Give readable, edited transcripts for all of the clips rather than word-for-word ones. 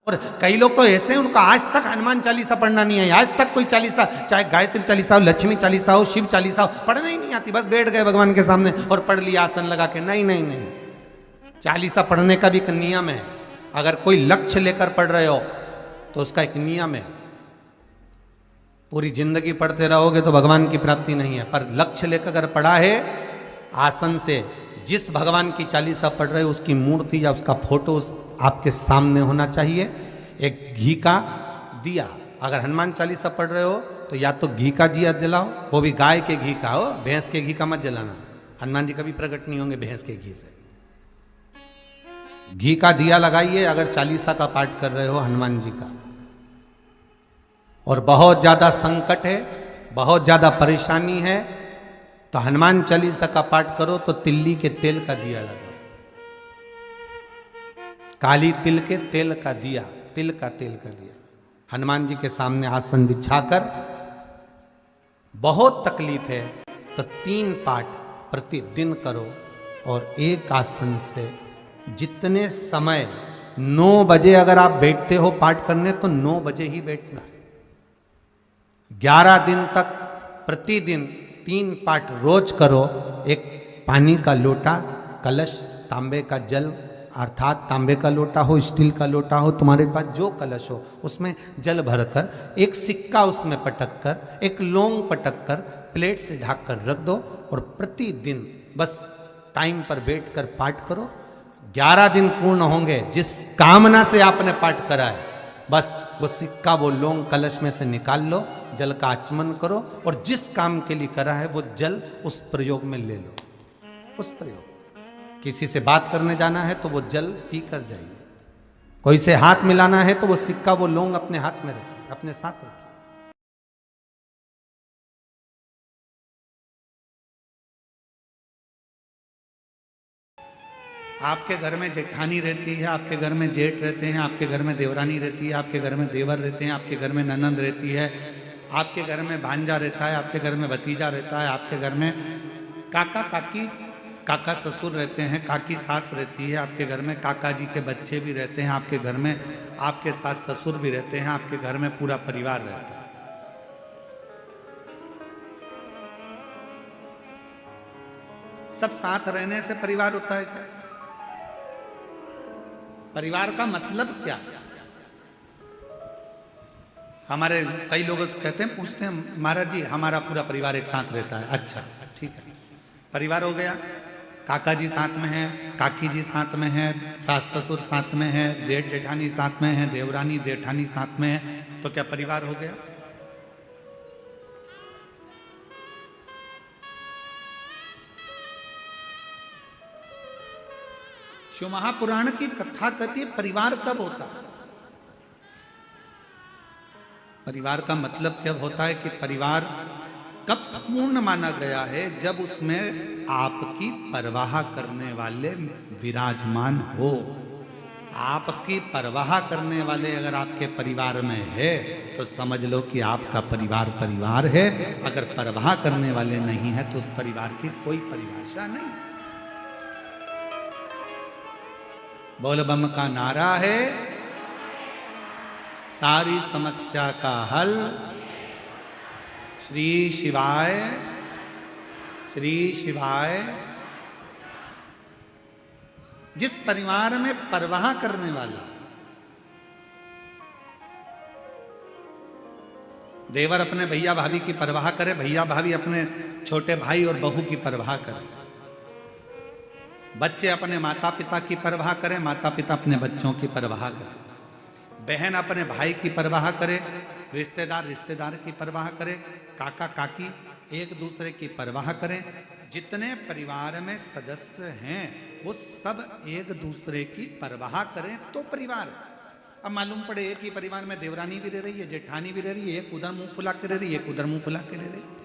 और कई लोग तो ऐसे हैं, उनको आज तक हनुमान चालीसा पढ़ना नहीं है, आज तक कोई चालीसा, चाहे गायत्री चालीसा हो, लक्ष्मी चालीसा हो, शिव चालीसा हो, पढ़ना ही नहीं आती। बस बैठ गए भगवान के सामने और पढ़ लिया आसन लगा के। नहीं नहीं नहीं, चालीसा पढ़ने का भी एक नियम है। अगर कोई लक्ष्य लेकर पढ़ रहे हो तो उसका एक नियम है। पूरी जिंदगी पढ़ते रहोगे तो भगवान की प्राप्ति नहीं है, पर लक्ष्य लेकर अगर पढ़ा है आसन से, जिस भगवान की चालीसा पढ़ रहे हो उसकी मूर्ति या उसका फोटो आपके सामने होना चाहिए। एक घी का दिया, अगर हनुमान चालीसा पढ़ रहे हो तो या तो घी का दिया जलाओ, वो भी गाय के घी का हो, भैंस के घी का मत जलाना। हनुमान जी कभी प्रकट नहीं होंगे भैंस के घी से। घी का दिया लगाइए अगर चालीसा का पाठ कर रहे हो हनुमान जी का। और बहुत ज्यादा संकट है, बहुत ज्यादा परेशानी है, तो हनुमान चालीसा का पाठ करो तो तिल्ली के तेल का दिया लगाओ, काली तिल के तेल का दिया, तिल का तेल का दिया हनुमान जी के सामने आसन बिछाकर। बहुत तकलीफ है तो 3 पाठ प्रतिदिन करो। और एक आसन से जितने समय, 9 बजे अगर आप बैठते हो पाठ करने तो 9 बजे ही बैठना है। 11 दिन तक प्रतिदिन 3 पाठ रोज करो। एक पानी का लोटा, कलश, तांबे का जल, अर्थात तांबे का लोटा हो, स्टील का लोटा हो, तुम्हारे पास जो कलश हो उसमें जल भरकर, एक सिक्का उसमें पटक कर, एक लौंग पटक कर प्लेट से ढक कर रख दो और प्रतिदिन बस टाइम पर बैठकर पाठ करो। 11 दिन पूर्ण होंगे, जिस कामना से आपने पाठ करा है बस वो सिक्का, वो लौंग कलश में से निकाल लो, जल का आचमन करो और जिस काम के लिए करा है वो जल उस प्रयोग में ले लो। उस प्रयोग, किसी से बात करने जाना है तो वो जल पी कर जाइए, कोई से हाथ मिलाना है तो वो सिक्का, वो लौंग अपने हाथ में रखिए, अपने साथ रखिए। आपके घर में जेठानी रहती है, आपके घर में जेठ रहते हैं, आपके घर में देवरानी रहती है, आपके घर में देवर रहते हैं, आपके घर में ननंद रहती है, आपके घर में भांजा रहता है, आपके घर में भतीजा रहता है, आपके घर में काका काकी, काका ससुर रहते हैं, काकी सास रहती है, आपके घर में काका जी के बच्चे भी रहते हैं, आपके घर में आपके सास ससुर भी रहते हैं, आपके घर में पूरा परिवार रहता है। सब साथ रहने से परिवार होता है क्या? परिवार का मतलब क्या? हमारे कई लोग कहते हैं, पूछते हैं, महाराज जी हमारा पूरा परिवार एक साथ रहता है। अच्छा ठीक है, परिवार हो गया, काका जी साथ में है, काकी जी साथ में है, सास ससुर साथ में है, जेठ जेठानी साथ में है, देवरानी जेठानी साथ में है, तो क्या परिवार हो गया? शिव महापुराण की कथा कहती है परिवार कब होता है? परिवार का मतलब क्या होता है कि परिवार कब पूर्ण माना गया है? जब उसमें आपकी परवाह करने वाले विराजमान हो। आपकी परवाह करने वाले अगर आपके परिवार में है तो समझ लो कि आपका परिवार परिवार है। अगर परवाह करने वाले नहीं है तो उस परिवार की कोई परिभाषा नहीं। बोल बम का नारा है, सारी समस्या का हल श्री शिवाय, श्री शिवाय। जिस परिवार में परवाह करने वाला, देवर अपने भैया भाभी की परवाह करे, भैया भाभी अपने छोटे भाई और बहू की परवाह करे, बच्चे अपने माता पिता की परवाह करें, माता पिता अपने बच्चों की परवाह करें, बहन अपने भाई की परवाह करे, रिश्तेदार रिश्तेदार की परवाह करे, काका काकी एक दूसरे की परवाह करें। जितने परिवार में सदस्य हैं वो सब एक दूसरे की परवाह करें तो परिवार। अब मालूम पड़े एक ही परिवार में देवरानी भी रह रही है, जेठानी भी रह रही है, एक उधर मुंह फुला के रह रही है, एक उधर मुंह फुला के रह रही है,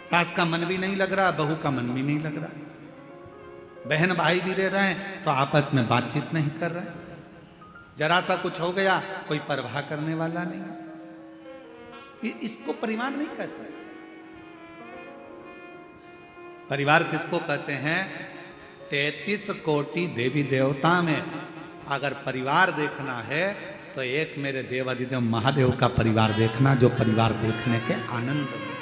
सास का मन भी नहीं लग रहा, बहू का मन भी नहीं लग रहा, बहन भाई भी रह रहे हैं तो आपस में बातचीत नहीं कर रहे, जरा सा कुछ हो गया कोई परवाह करने वाला नहीं। इसको परिवार नहीं कह सकते। परिवार किसको कहते हैं? 33 कोटि देवी देवता में अगर परिवार देखना है तो एक मेरे देवादिदेव महादेव का परिवार देखना, जो परिवार देखने के आनंद में।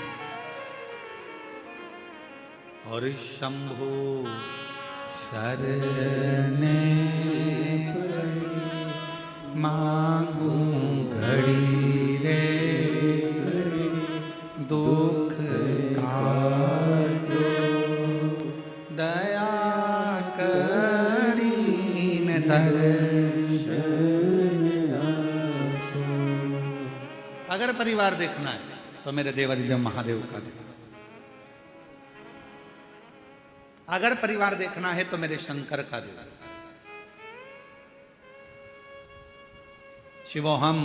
और शंभु शरणे मांगू घड़ी रे दुख काटो दया करीन दर्शन। अगर परिवार देखना है तो मेरे देवादिदेव महादेव का दे। अगर परिवार देखना है तो मेरे शंकर का दे। शिवोहम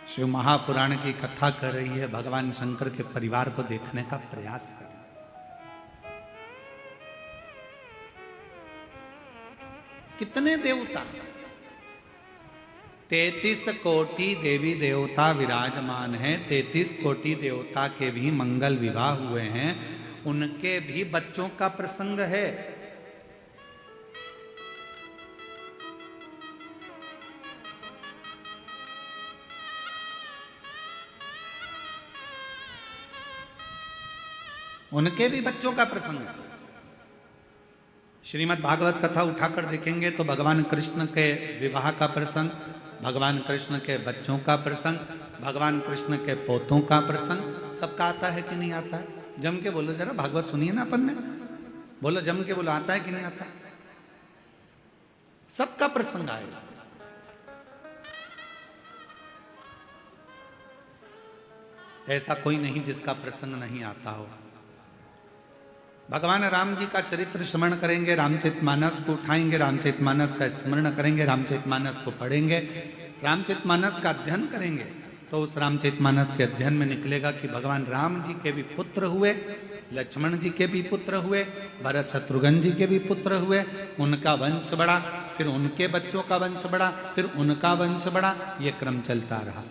शिव महापुराण की कथा कर रही है, भगवान शंकर के परिवार को देखने का प्रयास कर। कितने देवता, 33 कोटि देवी देवता विराजमान हैं। 33 कोटि देवता के भी मंगल विवाह हुए हैं, उनके भी बच्चों का प्रसंग है। उनके भी बच्चों का प्रसंग है। श्रीमद् भागवत कथा उठाकर देखेंगे तो भगवान कृष्ण के विवाह का प्रसंग, भगवान कृष्ण के बच्चों का प्रसंग, भगवान कृष्ण के पोतों का प्रसंग सबका आता है कि नहीं आता है? जम के बोलो जरा, भागवत सुनिए ना अपन ने, बोलो जम के बोलो, आता है कि नहीं आता? सबका प्रसंग आएगा। ऐसा कोई नहीं जिसका प्रसंग नहीं आता हो। भगवान राम जी का चरित्र स्मरण करेंगे, रामचरितमानस को उठाएंगे, रामचरितमानस का स्मरण करेंगे, रामचरितमानस को पढ़ेंगे, रामचरितमानस का अध्ययन करेंगे, तो उस रामचरितमानस के अध्ययन में निकलेगा कि भगवान राम जी के भी पुत्र हुए, लक्ष्मण जी के भी पुत्र हुए, भरत शत्रुघ्न जी के भी पुत्र हुए, उनका वंश बढ़ा, फिर उनके बच्चों का वंश बढ़ा, फिर उनका वंश बढ़ा, ये क्रम चलता रहा।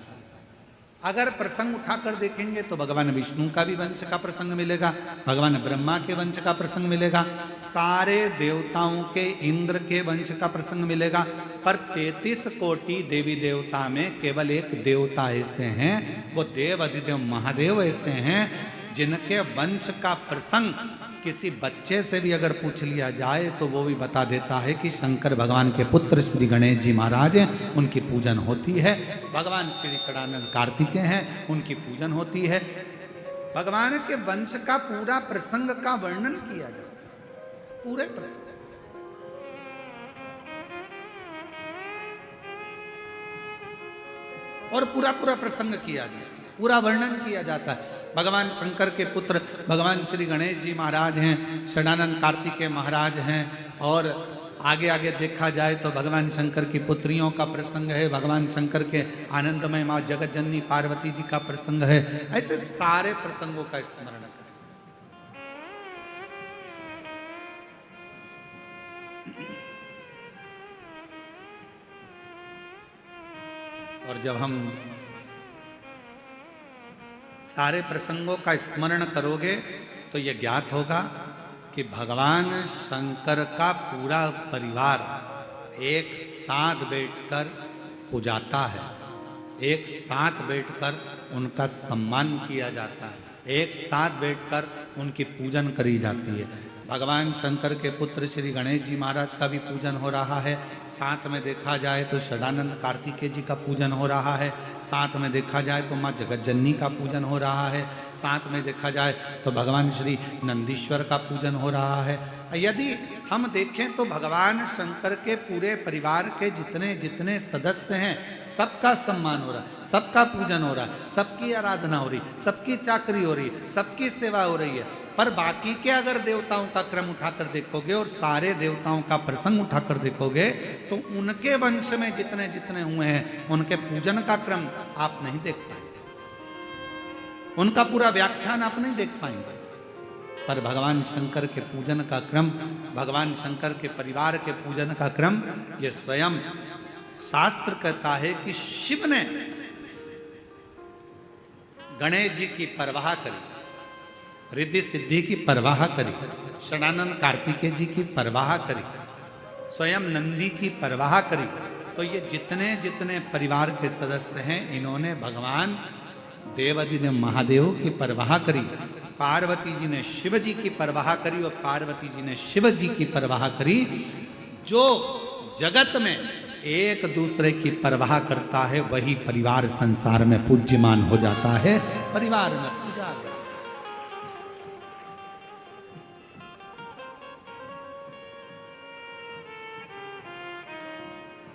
अगर प्रसंग उठाकर देखेंगे तो भगवान विष्णु का भी वंश का प्रसंग मिलेगा, भगवान ब्रह्मा के वंश का प्रसंग मिलेगा, सारे देवताओं के, इंद्र के वंश का प्रसंग मिलेगा। पर 33 कोटि देवी देवता में केवल एक देवता ऐसे हैं, वो देव अधिदेव महादेव ऐसे हैं जिनके वंश का प्रसंग किसी बच्चे से भी अगर पूछ लिया जाए तो वो भी बता देता है कि शंकर भगवान के पुत्र श्री गणेश जी महाराज हैं, उनकी पूजन होती है। भगवान श्री षडानंद कार्तिकेय हैं, उनकी पूजन होती है। भगवान के वंश का पूरा प्रसंग का वर्णन किया जाता है, पूरे प्रसंग। और पूरा प्रसंग किया गया, पूरा वर्णन किया जाता है। भगवान शंकर के पुत्र भगवान श्री गणेश जी महाराज हैं, षडानंद कार्तिकेय महाराज हैं, और आगे आगे देखा जाए तो भगवान शंकर की पुत्रियों का प्रसंग है, भगवान शंकर के आनंदमय माँ जगत जननी पार्वती जी का प्रसंग है। ऐसे सारे प्रसंगों का स्मरण करें। और जब हम सारे प्रसंगों का स्मरण करोगे तो यह ज्ञात होगा कि भगवान शंकर का पूरा परिवार एक साथ बैठकर पूजाता है, एक साथ बैठकर उनका सम्मान किया जाता है, एक साथ बैठकर उनकी पूजन करी जाती है। भगवान शंकर के पुत्र श्री गणेश जी महाराज का भी पूजन हो रहा है, साथ में देखा जाए तो षडानंद कार्तिकेय जी का पूजन हो रहा है, साथ में देखा जाए तो माँ जगत जननी का पूजन हो रहा है, साथ में देखा जाए तो भगवान श्री नंदीश्वर का पूजन हो रहा है। यदि हम देखें तो भगवान शंकर के पूरे परिवार के जितने जितने सदस्य हैं सबका सम्मान हो रहा है, सबका पूजन हो रहा है, सबकी आराधना हो रही, सबकी चाकरी हो रही, सबकी सेवा हो रही है। पर बाकी के अगर देवताओं का क्रम उठाकर देखोगे और सारे देवताओं का प्रसंग उठाकर देखोगे तो उनके वंश में जितने जितने हुए हैं उनके पूजन का क्रम आप नहीं देख पाएंगे, उनका पूरा व्याख्यान आप नहीं देख पाएंगे। पर भगवान शंकर के पूजन का क्रम, भगवान शंकर के परिवार के पूजन का क्रम, ये स्वयं शास्त्र कहता है कि शिव ने गणेश जी की परवाह करी, रिद्धि सिद्धि की परवाह करी, षडानंद कार्तिकेय जी की परवाह करी, स्वयं नंदी की परवाह करी। तो ये जितने जितने परिवार के सदस्य हैं, इन्होंने भगवान देवाधिदेव महादेव की परवाह करी। पार्वती जी ने शिव जी की परवाह करी और पार्वती जी ने शिव जी की परवाह करी। जो जगत में एक दूसरे की परवाह करता है, वही परिवार संसार में पूज्यमान हो जाता है, परिवार में पूजा।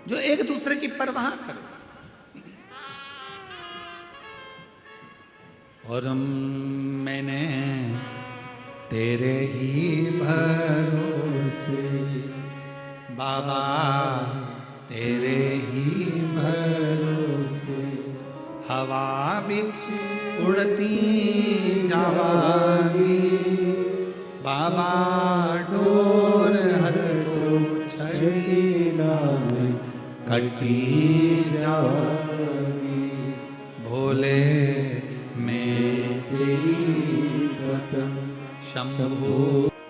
जो एक दूसरे की परवाह करे। और मैंने तेरे ही भरोसे बाबा, तेरे ही भरोसे हवा बिच उड़ती जावागी बाबा, डोर हर तो छड़ी नाम कटी जावागी भोले मैं तेरी वतन शंभो।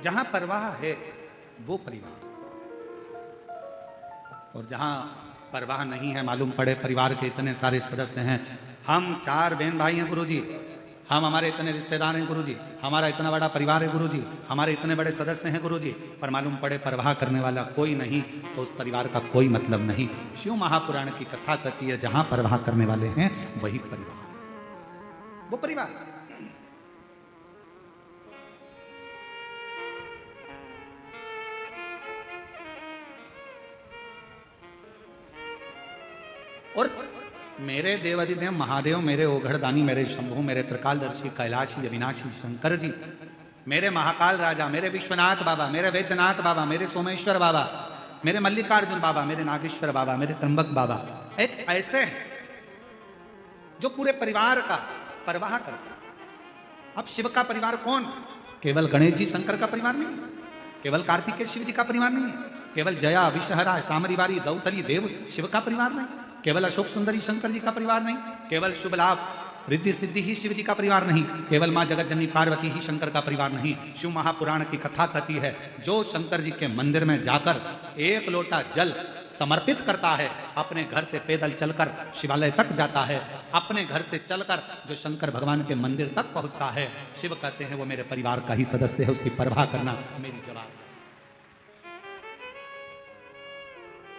जहां परवाह है वो परिवार, और जहां परवाह नहीं है, मालूम पड़े परिवार के इतने सारे सदस्य हैं, हम 4 बहन भाई हैं गुरुजी, हम हमारे इतने रिश्तेदार हैं गुरुजी, हमारा इतना बड़ा परिवार है गुरुजी, हमारे इतने बड़े सदस्य हैं गुरुजी, पर मालूम पड़े परवाह करने वाला कोई नहीं, तो उस परिवार का कोई मतलब नहीं। शिव महापुराण की कथा कहती है, जहां परवाह करने वाले हैं वही परिवार, वो परिवार। और मेरे देवाधिदेव महादेव, मेरे ओघड़दानी, मेरे शंभु, मेरे त्रिकालदर्शी कैलाशी अविनाशी शंकर जी, मेरे महाकाल राजा, मेरे विश्वनाथ बाबा, मेरे वैद्यनाथ बाबा, मेरे सोमेश्वर बाबा, मेरे मल्लिकार्जुन बाबा, मेरे नागेश्वर बाबा, मेरे त्र्यंबक बाबा, एक ऐसे हैं जो पूरे परिवार का परवाह करते हैं। अब शिव का परिवार कौन? केवल गणेश जी शंकर का परिवार नहीं, केवल कार्तिकेय शिव जी का परिवार नहीं है, केवल जया विषहरा सामरीवारी दौतरी देव शिव का परिवार नहीं, केवल अशोक सुंदरी शंकर जी का परिवार नहीं, केवल शुभ लाभ रिद्धि सिद्धि ही शिव जी का परिवार नहीं, केवल मां जगत जननी पार्वती ही शंकर का परिवार नहीं। शिव महापुराण की कथा कहती है, जो शंकर जी के मंदिर में जाकर 1 लोटा जल समर्पित करता है, अपने घर से पैदल चलकर शिवालय तक जाता है, अपने घर से चलकर जो शंकर भगवान के मंदिर तक पहुंचता है, शिव कहते हैं वो मेरे परिवार का ही सदस्य है, उसकी परवाह करना मेरी जवाब,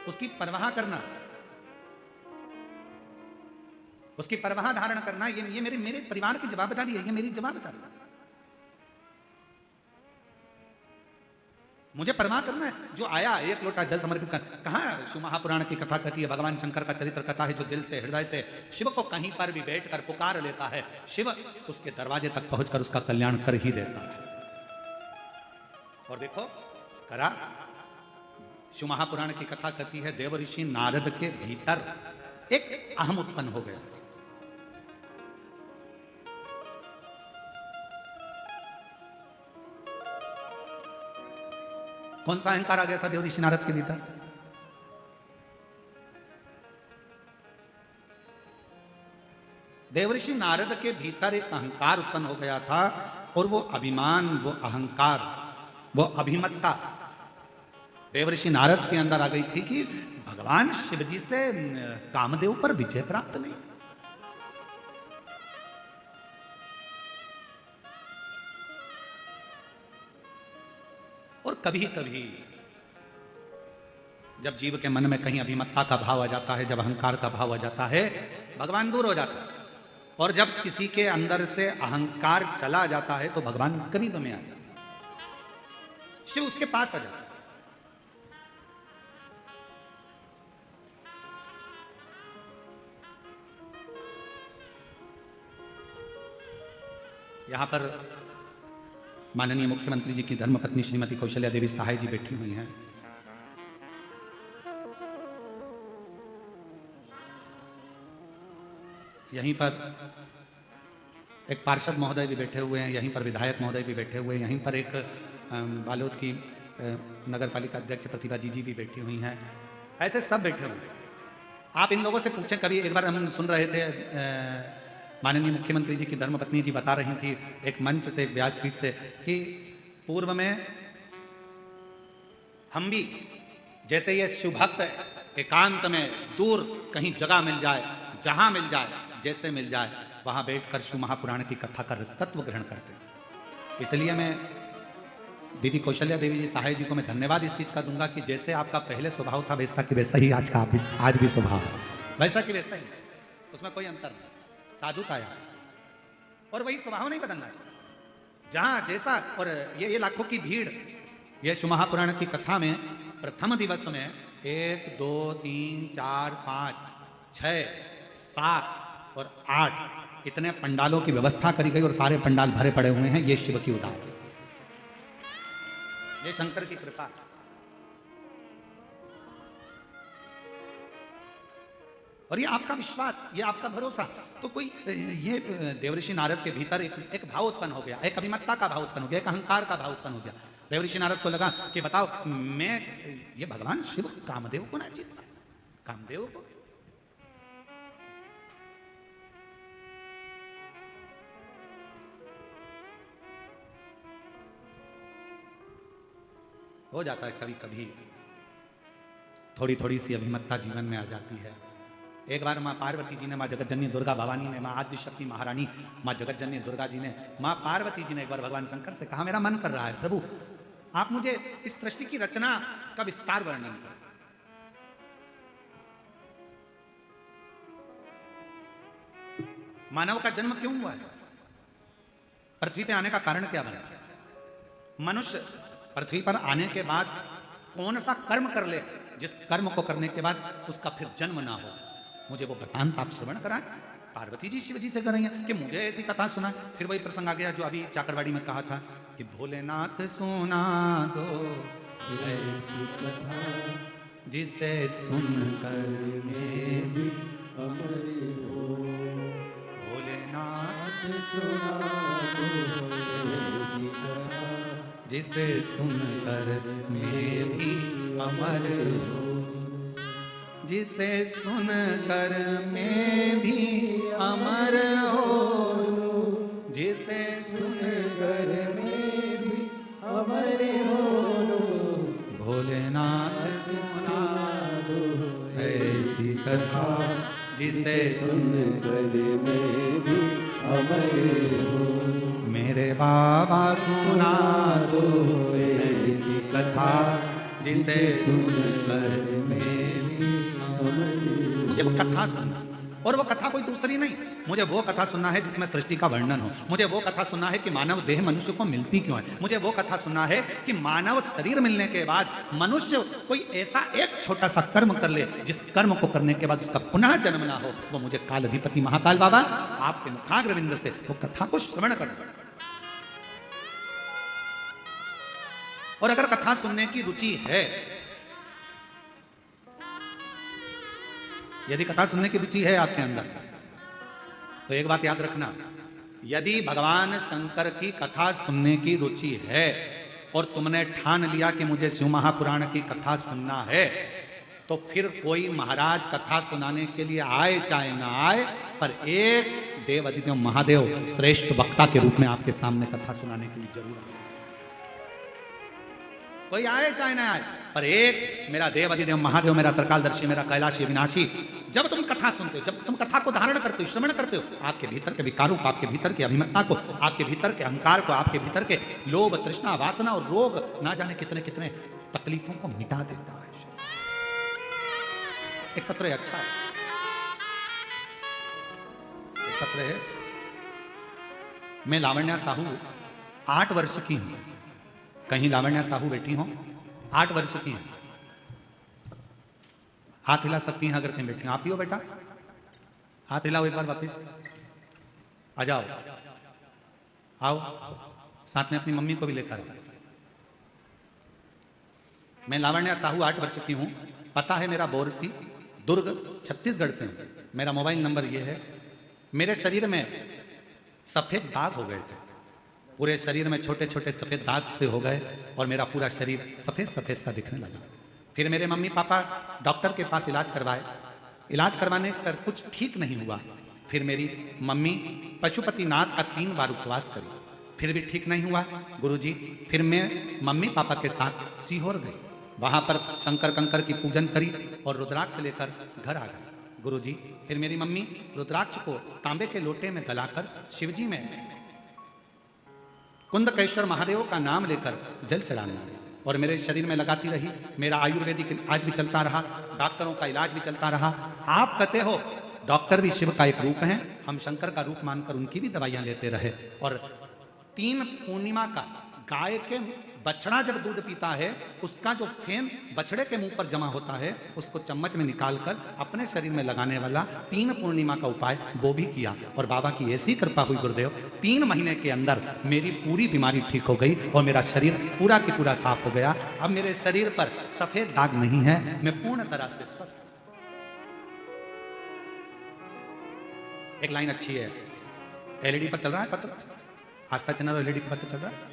उसकी परवाह करना, उसकी परवाह धारण करना, ये मेरे परिवार की जवाबदारी है, ये मेरी जवाबदारी है। मुझे परवाह करना है। जो आया 1 लोटा जल समर्पित कर, कहाँ शिव महापुराण की कथा कहती है, भगवान शंकर का चरित्र कथा है, जो दिल से हृदय से शिव को कहीं पर भी बैठकर पुकार लेता है, शिव उसके दरवाजे तक पहुंचकर उसका कल्याण कर ही देता है। और देखो करा, शिव महापुराण की कथा कहती है, देव ऋषि नारद के भीतर एक अहम उत्पन्न हो गया। कौन सा अहंकार आ गया था देव ऋषि नारद के भीतर? देव ऋषि नारद के भीतर एक अहंकार उत्पन्न हो गया था, और वो अभिमान, वो अहंकार, वो अभिमत्ता देव ऋषि नारद के अंदर आ गई थी कि भगवान शिव जी से कामदेव पर विजय प्राप्त नहीं। और कभी कभी जब जीव के मन में कहीं अभिमत्ता का भाव आ जाता है, जब अहंकार का भाव आ जाता है, भगवान दूर हो जाता है। और जब किसी के अंदर से अहंकार चला जाता है तो भगवान करीब में आ जाता है, शिव उसके पास आ जाता है। यहां पर माननीय मुख्यमंत्री जी की धर्मपत्नी श्रीमती कौशल्या देवी सहाय जी बैठी हुई हैं। यहीं पर एक पार्षद महोदय भी बैठे हुए हैं, यहीं पर विधायक महोदय भी बैठे हुए हैं, यहीं पर एक बालोद की नगर पालिका अध्यक्ष प्रतिभा जी भी बैठी हुई हैं। ऐसे सब बैठे हुए हैं। आप इन लोगों से पूछें, कभी एक बार हम सुन रहे थे, माननीय मुख्यमंत्री जी की धर्मपत्नी जी बता रही थी एक मंच से, एक व्यासपीठ से, कि पूर्व में हम भी जैसे ये शिवभक्त एकांत में दूर कहीं जगह मिल जाए, जहां मिल जाए, जैसे मिल जाए, वहां बैठकर शिव महापुराण की कथा का तत्व ग्रहण करते। इसलिए मैं दीदी कौशल्या देवी जी सहाय जी को मैं धन्यवाद इस चीज का दूंगा कि जैसे आपका पहले स्वभाव था वैसा कि वैसा ही आज भी स्वभाव है, वैसा कि वैसा ही, उसमें कोई अंतर नहीं, साधुता है और वही स्वभाव नहीं बदलना है। जहां जैसा, और ये लाखों की भीड़, ये शिव महापुराण की कथा में प्रथम दिवस में 1 2 3 4 5 6 7 और 8 इतने पंडालों की व्यवस्था करी गई और सारे पंडाल भरे पड़े हुए हैं। ये शिव की उदाहरण, ये शंकर की कृपा। और ये आपका विश्वास, ये आपका भरोसा। तो कोई ये देवऋषि नारद के भीतर एक भाव उत्पन्न हो गया, एक अभिमत्ता का भाव उत्पन्न हो गया, एक अहंकार का भाव उत्पन्न हो गया। देवऋषि नारद को लगा कि बताओ, मैं ये भगवान शिव कामदेव को ना जीत पाए, कामदेव को। हो जाता है कभी कभी, थोड़ी थोड़ी सी अभिमत्ता जीवन में आ जाती है। एक बार माँ पार्वती जी ने, माँ जगतजननी दुर्गा भवानी ने, माँ आदि शक्ति महारानी माँ जगतजननी दुर्गा जी ने, माँ पार्वती जी ने एक बार भगवान शंकर से कहा, मेरा मन कर रहा है प्रभु, आप मुझे इस सृष्टि की रचना का विस्तार वर्णन करें। मानव का जन्म क्यों हुआ है? पृथ्वी पे आने का कारण क्या बना? मनुष्य पृथ्वी पर आने के बाद कौन सा कर्म कर ले जिस कर्म को करने के बाद उसका फिर जन्म ना हो, मुझे वो वृतांत आप श्रवण कराएं। पार्वती जी शिव जी से कर रही हैं कि मुझे ऐसी कथा सुना। फिर वही प्रसंग आ गया जो अभी चाकरवाड़ी में कहा था कि भोलेनाथ सुना दो ऐसी कथा जिसे सुनकर मैं भी अमर हो। भोलेनाथ सुना दो ऐसी कथा जिसे सुनकर मैं भी अमर हो, जिसे सुनकर मैं भी अमर हो, जिसे सुनकर मैं भी अमर हो। भोलेनाथ सुना दो ऐसी कथा जिसे सुनकर मैं भी अमर हो। मेरे बाबा सुना दो ऐसी कथा जिसे सुनकर मैं भी अमर हो। मुझे वो कथा सुनना, और वो कथा कोई दूसरी नहीं, मुझे वो कथा सुनना है जिसमें सृष्टि का वर्णन हो। मुझे वो कथा सुनना है कि मानव देह मनुष्य को मिलती क्यों है। मुझे वो कथा सुनना है कि मानव शरीर मिलने के बाद मनुष्य कोई ऐसा एक छोटा सा कर्म कर ले जिस कर्म को करने के बाद उसका पुनः जन्म ना हो। वो मुझे काल अधिपति महाकाल बाबा आपके मुखाग्रविंद से वो कथा को श्रवण करना। और अगर कथा सुनने की रुचि है, यदि कथा सुनने की रुचि है आपके अंदर, तो एक बात याद रखना, यदि भगवान शंकर की कथा सुनने की रुचि है और तुमने ठान लिया कि मुझे शिव महापुराण की कथा सुनना है, तो फिर कोई महाराज कथा सुनाने के लिए आए चाहे ना आए, पर एक देव अधिदेव महादेव श्रेष्ठ वक्ता के रूप में आपके सामने कथा सुनाने के लिए जरूर आए। कोई आए चाहे ना आए, पर एक मेरा देव अधिदेव महादेव, मेरा त्रिकालदर्शी, मेरा कैलाशी विनाशी, जब तुम कथा सुनते हो, जब तुम कथा को धारण करते हो, श्रवण करते हो, आपके भीतर के विकारों को, आपके भीतर की अभिमत्ता को, आपके भीतर के अहंकार को, आपके भीतर के लोभ तृष्णा वासना और रोग ना जाने कितने कितने तकलीफों को मिटा देता है। एक पत्र है, अच्छा है, एक पत्र है। मैं लावण्या साहू 8 वर्ष की हूं। कहीं लावण्या साहू बैठी हो, 8 वर्ष की हैं, हाथ हिला सकती हैं अगर कहीं बैठी हो। आप ही हो बेटा, हाथ हिलाओ एक बार वापिस, आ जाओ, आओ, साथ में अपनी मम्मी को भी लेकर आओ। मैं लावण्या साहू 8 वर्ष की हूं। पता है मेरा बोरसी, दुर्ग, छत्तीसगढ़ से हूं। मेरा मोबाइल नंबर ये है। मेरे शरीर में सफेद दाग हो गए थे, पूरे शरीर में छोटे छोटे सफेद दाग से हो गए और मेरा पूरा शरीर सफेद सफेद सा दिखने लगा। फिर मेरे मम्मी पापा डॉक्टर के पास इलाज करवाए, इलाज करवाने पर कुछ ठीक नहीं हुआ। फिर मेरी मम्मी पशुपतिनाथ का 3 बार उपवास करी, फिर भी ठीक नहीं हुआ गुरुजी। फिर मैं मम्मी पापा के साथ सीहोर गई। वहां पर शंकर कंकर की पूजन करी और रुद्राक्ष लेकर घर आ गए गुरुजी। फिर मेरी मम्मी रुद्राक्ष को तांबे के लोटे में गलाकर शिवजी में कुंदकेश्वर महादेव का नाम लेकर जल चढ़ाना और मेरे शरीर में लगाती रही। मेरा आयुर्वेदिक आज भी चलता रहा, डॉक्टरों का इलाज भी चलता रहा। आप कहते हो डॉक्टर भी शिव का एक रूप है, हम शंकर का रूप मानकर उनकी भी दवाइयां लेते रहे। और 3 पूर्णिमा का गाय के बछड़ा जब दूध पीता है, उसका जो फेम बछड़े के मुंह पर जमा होता है, उसको चम्मच में निकालकर अपने शरीर में लगाने वाला 3 पूर्णिमा का उपाय वो भी किया। और बाबा की ऐसी कृपा हुई गुरुदेव, 3 महीने के अंदर मेरी पूरी बीमारी ठीक हो गई और मेरा शरीर पूरा की पूरा साफ हो गया। अब मेरे शरीर पर सफेद दाग नहीं है, मैं पूर्ण तरह से स्वस्थ। एक लाइन अच्छी है, एलईडी पर चल रहा है पत्र, आस्था चैनल एलईडी पर पत्र चल रहा है।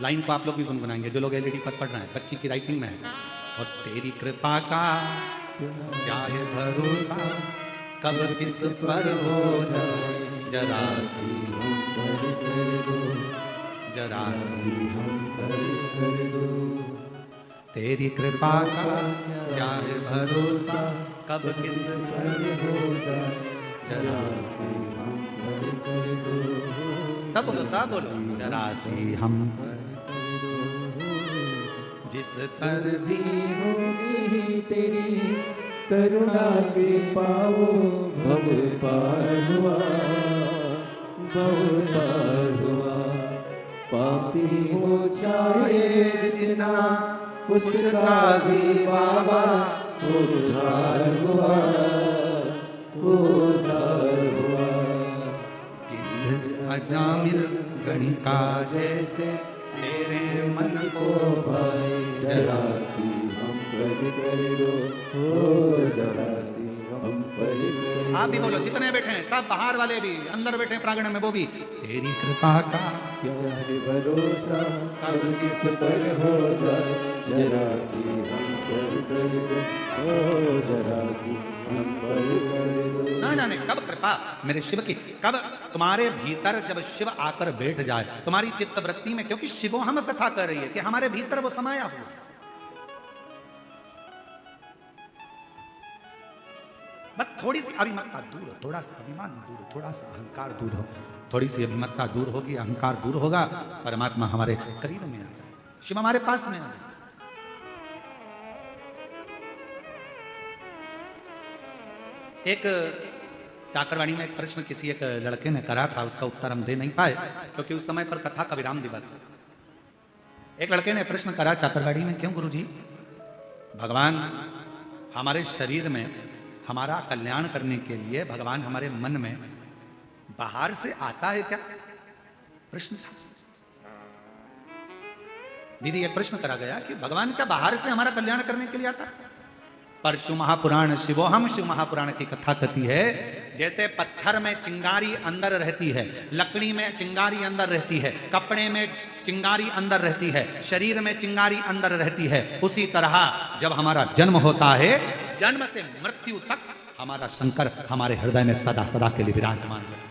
लाइन को आप लोग भी गुनगुनाएंगे जो लोग एलईडी पर पढ़ रहे हैं, बच्ची की राइटिंग में है। और तेरी कृपा का क्या है भरोसा, कब किस पर हो जाए जरा सी हम पर कर दो, जरा सी हम पर कर दो। तेरी कृपा का क्या है भरोसा, कब किस पर हो जाए जरा सी हम पर कर दो। सब बोलो, सब बोलो, जरा सी हम पर कर दो। जिस पर भी होगी तेरी करुणा के पावो, भव पार हुआ, भव पार हुआ। पापी हो चाहे जितना, उसका भी बाबा उद्धार हुआ, उद्धार हुआ। गिद्ध अजामिल गणिका जैसे तेरे मन को भाई जरा सी हम पर कर दो, ओ जरा सी हम पर कर दो। आप भी बोलो, जितने बैठे हैं सब, बाहर वाले भी, अंदर बैठे प्रांगण में वो भी। तेरी कृपा का क्या है भरोसा, कब किस पर हो जाए जरा सी हम पर कर दो, ओ जरा सी हम पर कर दो। ना जाने कब कृपा मेरे शिव की, कब तुम्हारे भीतर जब शिव आकर बैठ जाए तुम्हारी चित्त वृत्ति में, क्योंकि शिवो हम कथा कर रही है कि हमारे भीतर वो समाया हुआ। बस थोड़ी सी अभिमत्ता दूर हो, थोड़ा सा अभिमान दूर हो, थोड़ा सा अहंकार दूर हो, थोड़ी सी अभिमत्ता दूर होगी, अहंकार दूर होगा, परमात्मा हमारे करीब में आ जाए, शिव हमारे पास में आ जाए। एक चाकरवाणी में एक प्रश्न किसी एक लड़के ने करा था, उसका उत्तर हम दे नहीं पाए क्योंकि उस समय पर कथा का विराम दिवस था। एक लड़के ने प्रश्न करा चाकरवाणी में, क्यों गुरुजी भगवान हमारे शरीर में हमारा कल्याण करने के लिए भगवान हमारे मन में बाहर से आता है क्या? प्रश्न था। दीदी एक प्रश्न करा गया कि भगवान क्या बाहर से हमारा कल्याण करने के लिए आता? पर शिव महापुराण शिवोहम शिव महापुराण की कथा कहती है, जैसे पत्थर में चिंगारी अंदर रहती है, लकड़ी में चिंगारी अंदर रहती है, कपड़े में चिंगारी अंदर रहती है, शरीर में चिंगारी अंदर रहती है, उसी तरह जब हमारा जन्म होता है, जन्म से मृत्यु तक हमारा शंकर हमारे हृदय में सदा सदा के लिए विराजमान है।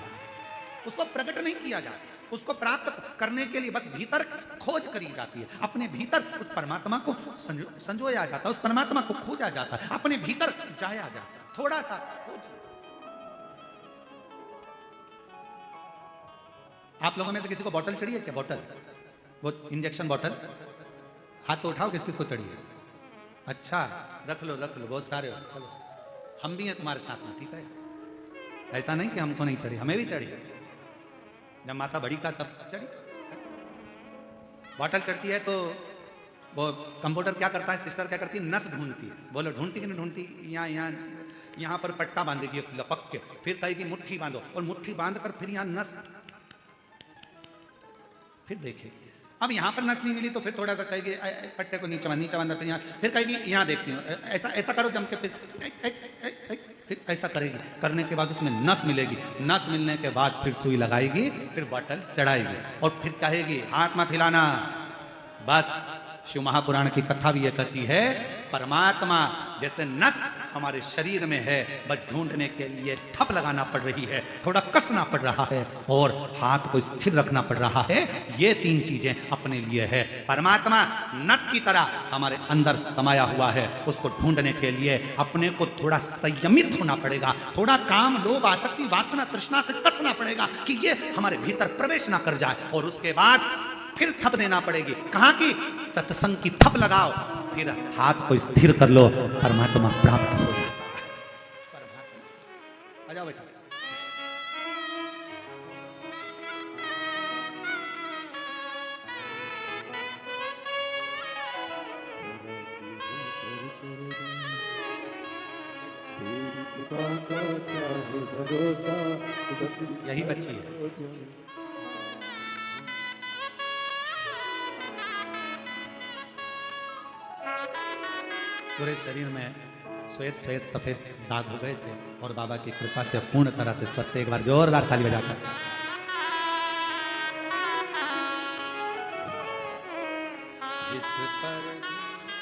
उसको प्रकट नहीं किया जाता, उसको प्राप्त करने के लिए बस भीतर खोज करी जाती है, अपने भीतर उस परमात्मा को संजोया जाता है, उस परमात्मा को खोजा जाता है, अपने भीतर जाया जाता है, थोड़ा सा खोज। आप लोगों में से किसी को बोतल चढ़ी है क्या? बोतल, वो इंजेक्शन बोतल, हाथ तो उठाओ, किस किस को चढ़ी है? अच्छा रख लो रख लो, बहुत सारे हो, चलो हम भी हैं तुम्हारे साथ में, ठीक है? ऐसा नहीं कि हमको नहीं चढ़ी, हमें भी चढ़ी, जब माता बड़ी का तब चढ़ी। बॉटल चढ़ती है तो वो कंप्यूटर क्या करता है, सिस्टर क्या करती है, नस ढूंढती है। बोलो ढूंढती कि नहीं ढूंढती? यहाँ पर पट्टा बांधेगी लपक के, फिर कहेगी मुट्ठी बांधो, और मुट्ठी बांध कर फिर यहाँ नस, फिर देखेगी। अब यहाँ पर नस नहीं मिली तो फिर थोड़ा सा कहेगी पट्टे को नीचे बांधा, फिर यहाँ, फिर कहेगी यहाँ देखती हूँ, ऐसा ऐसा करो जम के, फिर ऐसा करेगी, करने के बाद उसमें नस मिलेगी, नस मिलने के बाद फिर सुई लगाएगी, फिर बॉटल चढ़ाएगी, और फिर कहेगी हाथ मत हिलाना। बस शिव महापुराण की कथा भी ये कहती है, परमात्मा जैसे नस हमारे शरीर में है, बस ढूंढने के लिए ठप लगाना पड़ रही है, थोड़ा कसना पड़ रहा है और हाथ को स्थिर रखना पड़ रहा है। ये तीन चीजें अपने लिए है। परमात्मा नस की तरह हमारे अंदर समाया हुआ है, उसको ढूंढने के लिए अपने को थोड़ा संयमित होना पड़ेगा, थोड़ा काम, लोभ, आसक्ति, वासना, तृष्णा से कसना पड़ेगा कि ये हमारे भीतर प्रवेश ना कर जाए, और उसके बाद फिर थप देना पड़ेगी। कहां की? सत्संग की थप लगाओ, फिर हाथ को स्थिर कर लो, परमात्मा प्राप्त हो जाता है। आ जाओ बेटा। तेरी कृपा का क्या है भरोसा, यही बच्ची है। पूरे शरीर में श्वेत श्वेत सफेद दाग हो गए थे और बाबा की कृपा से पूर्ण तरह से स्वस्थ। एक बार जोरदार ताली बजाकर। जिस पर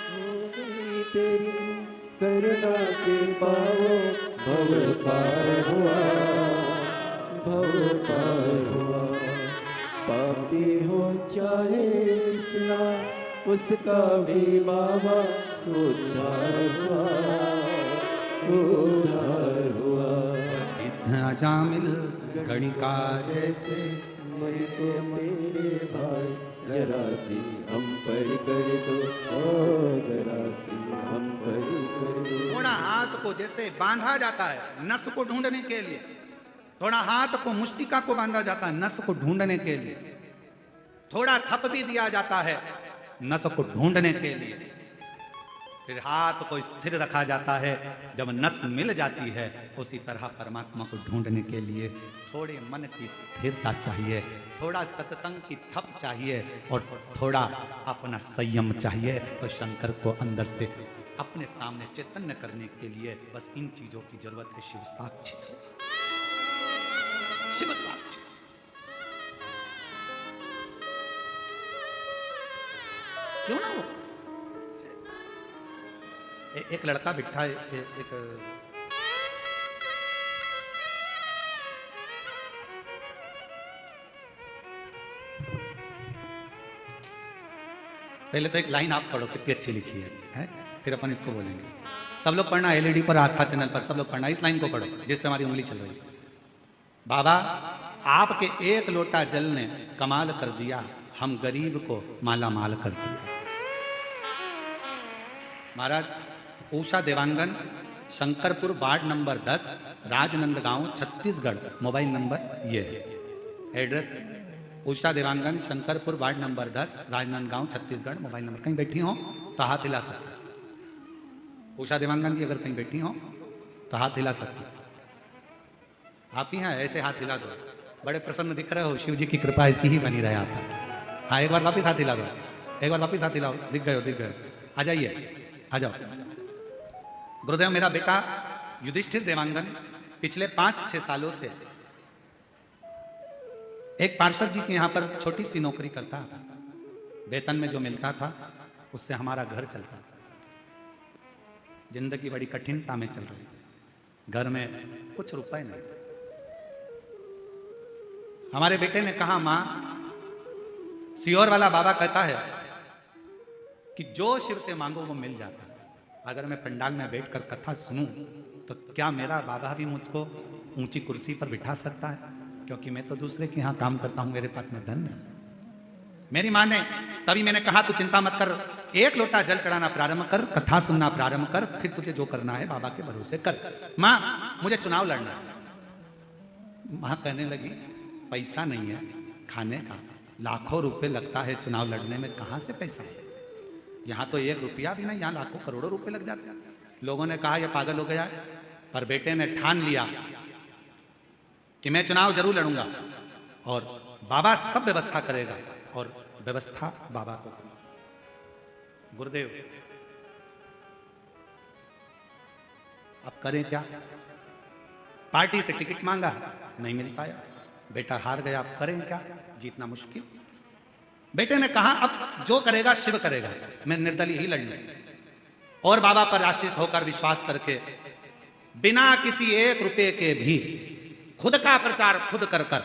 हो गई तेरी करुणा के पाओ, भव पार हुआ, भव पार हुआ। पापी हो चाहे इतना, उसका भी बाबा उद्धार हुआ, उद्धार हुआ। जामिल गणिका जैसे मन को मेरे भाई जरा सी हम पर कर दो, ओ जरा सी हम पर कर दो। थोड़ा हाथ को जैसे बांधा जाता है नस को ढूंढने के लिए, थोड़ा हाथ को मुष्टिका को बांधा जाता है नस को ढूंढने के लिए, थोड़ा थप भी दिया जाता है नस को ढूंढने के लिए, फिर हाथ को स्थिर रखा जाता है जब नस मिल जाती है। उसी तरह परमात्मा को ढूंढने के लिए थोड़े मन की स्थिरता चाहिए, थोड़ा सत्संग की थप चाहिए और थोड़ा अपना संयम चाहिए। तो शंकर को अंदर से अपने सामने चैतन्य करने के लिए बस इन चीजों की जरूरत है। शिव साक्षी, शिव साक्षी। क्यों ना हो? एक लड़का बिठा एक पहले तो एक लाइन आप पढ़ो, कितनी अच्छी लिखी है? फिर अपन इसको बोलेंगे। सब लोग पढ़ना, एलईडी पर, आस्था चैनल पर सब लोग पढ़ना। इस लाइन को पढ़ो जिस पे हमारी उंगली चल रही है। बाबा आपके एक लोटा जल ने कमाल कर दिया, हम गरीब को माला माल कर दिया। महाराज Usha Dewangan, Shankarpur, ward number 10, Rajnandgaon, Chhattisgarh. Mobile number ये है, address Usha Dewangan, Shankarpur, ward number 10, Rajnandgaon, Chhattisgarh. Mobile number. कहीं बैठी हो तो हाथ हिला सकते। उषा देवांगन जी अगर कहीं बैठी हो तो हाथ हिला सकती। आप ही हैं, ऐसे हाथ हिला दो। बड़े प्रसन्न दिख रहे हो, शिव जी की कृपा ऐसी ही बनी रहे आप। हाँ, एक बार वापिस हाथ हिला दो, एक बार वापिस हाथ हिलाओ। दिख गए हो, दिख गए। आ जाइए, आ जाओ। गुरुदेव, मेरा बेटा युधिष्ठिर देवांगन पिछले 5-6 सालों से एक पार्षद जी के यहां पर छोटी सी नौकरी करता था। वेतन में जो मिलता था उससे हमारा घर चलता था। जिंदगी बड़ी कठिनता में चल रही थी, घर में कुछ रुपए नहीं थे। हमारे बेटे ने कहा, मां, सियोर वाला बाबा कहता है कि जो शिव से मांगो वो मिल जाता है। अगर मैं पंडाल में बैठकर कथा सुनूं तो क्या मेरा बाबा भी मुझको ऊंची कुर्सी पर बिठा सकता है? क्योंकि मैं तो दूसरे के यहाँ काम करता हूं, मेरे पास में धन है। मेरी मां ने, तभी मैंने कहा तू चिंता मत कर, एक लोटा जल चढ़ाना प्रारंभ कर, कथा सुनना प्रारंभ कर, फिर तुझे जो करना है बाबा के भरोसे कर। मां, मुझे चुनाव लड़ना है। मां कहने लगी, पैसा नहीं है खाने का, लाखों रुपए लगता है चुनाव लड़ने में, कहां से पैसा है? यहाँ तो 1 रुपया भी नहीं, यहाँ लाखों करोड़ों रुपए लग जाते हैं। लोगों ने कहा यह पागल हो गया है, पर बेटे ने ठान लिया कि मैं चुनाव जरूर लड़ूंगा और बाबा सब व्यवस्था करेगा, और व्यवस्था बाबा को। गुरुदेव, अब करें क्या? पार्टी से टिकट मांगा, नहीं मिल पाया, बेटा हार गया। अब करें क्या? जीतना मुश्किल। बेटे ने कहा अब जो करेगा शिव करेगा, मैं निर्दलीय ही लड़ने। और बाबा पर आश्रित होकर विश्वास करके बिना किसी 1 रुपए के भी खुद का प्रचार खुद कर कर,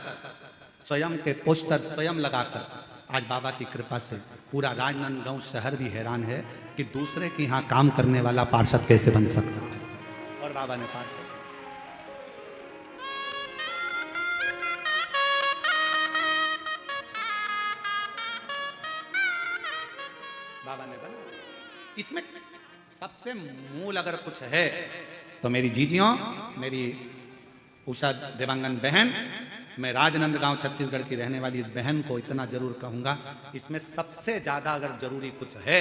स्वयं के पोस्टर स्वयं लगाकर, आज बाबा की कृपा से पूरा राजनांदगांव शहर भी हैरान है कि दूसरे के यहाँ काम करने वाला पार्षद कैसे बन सकता है। और बाबा ने पार्षद बाबा ने बना। इसमें सबसे मूल अगर कुछ है तो मेरी जीजियों, मेरी उषा देवांगन बहन, मैं राजनांदगांव छत्तीसगढ़ की रहने वाली इस बहन को इतना जरूर कहूंगा, इसमें सबसे ज्यादा अगर जरूरी कुछ है,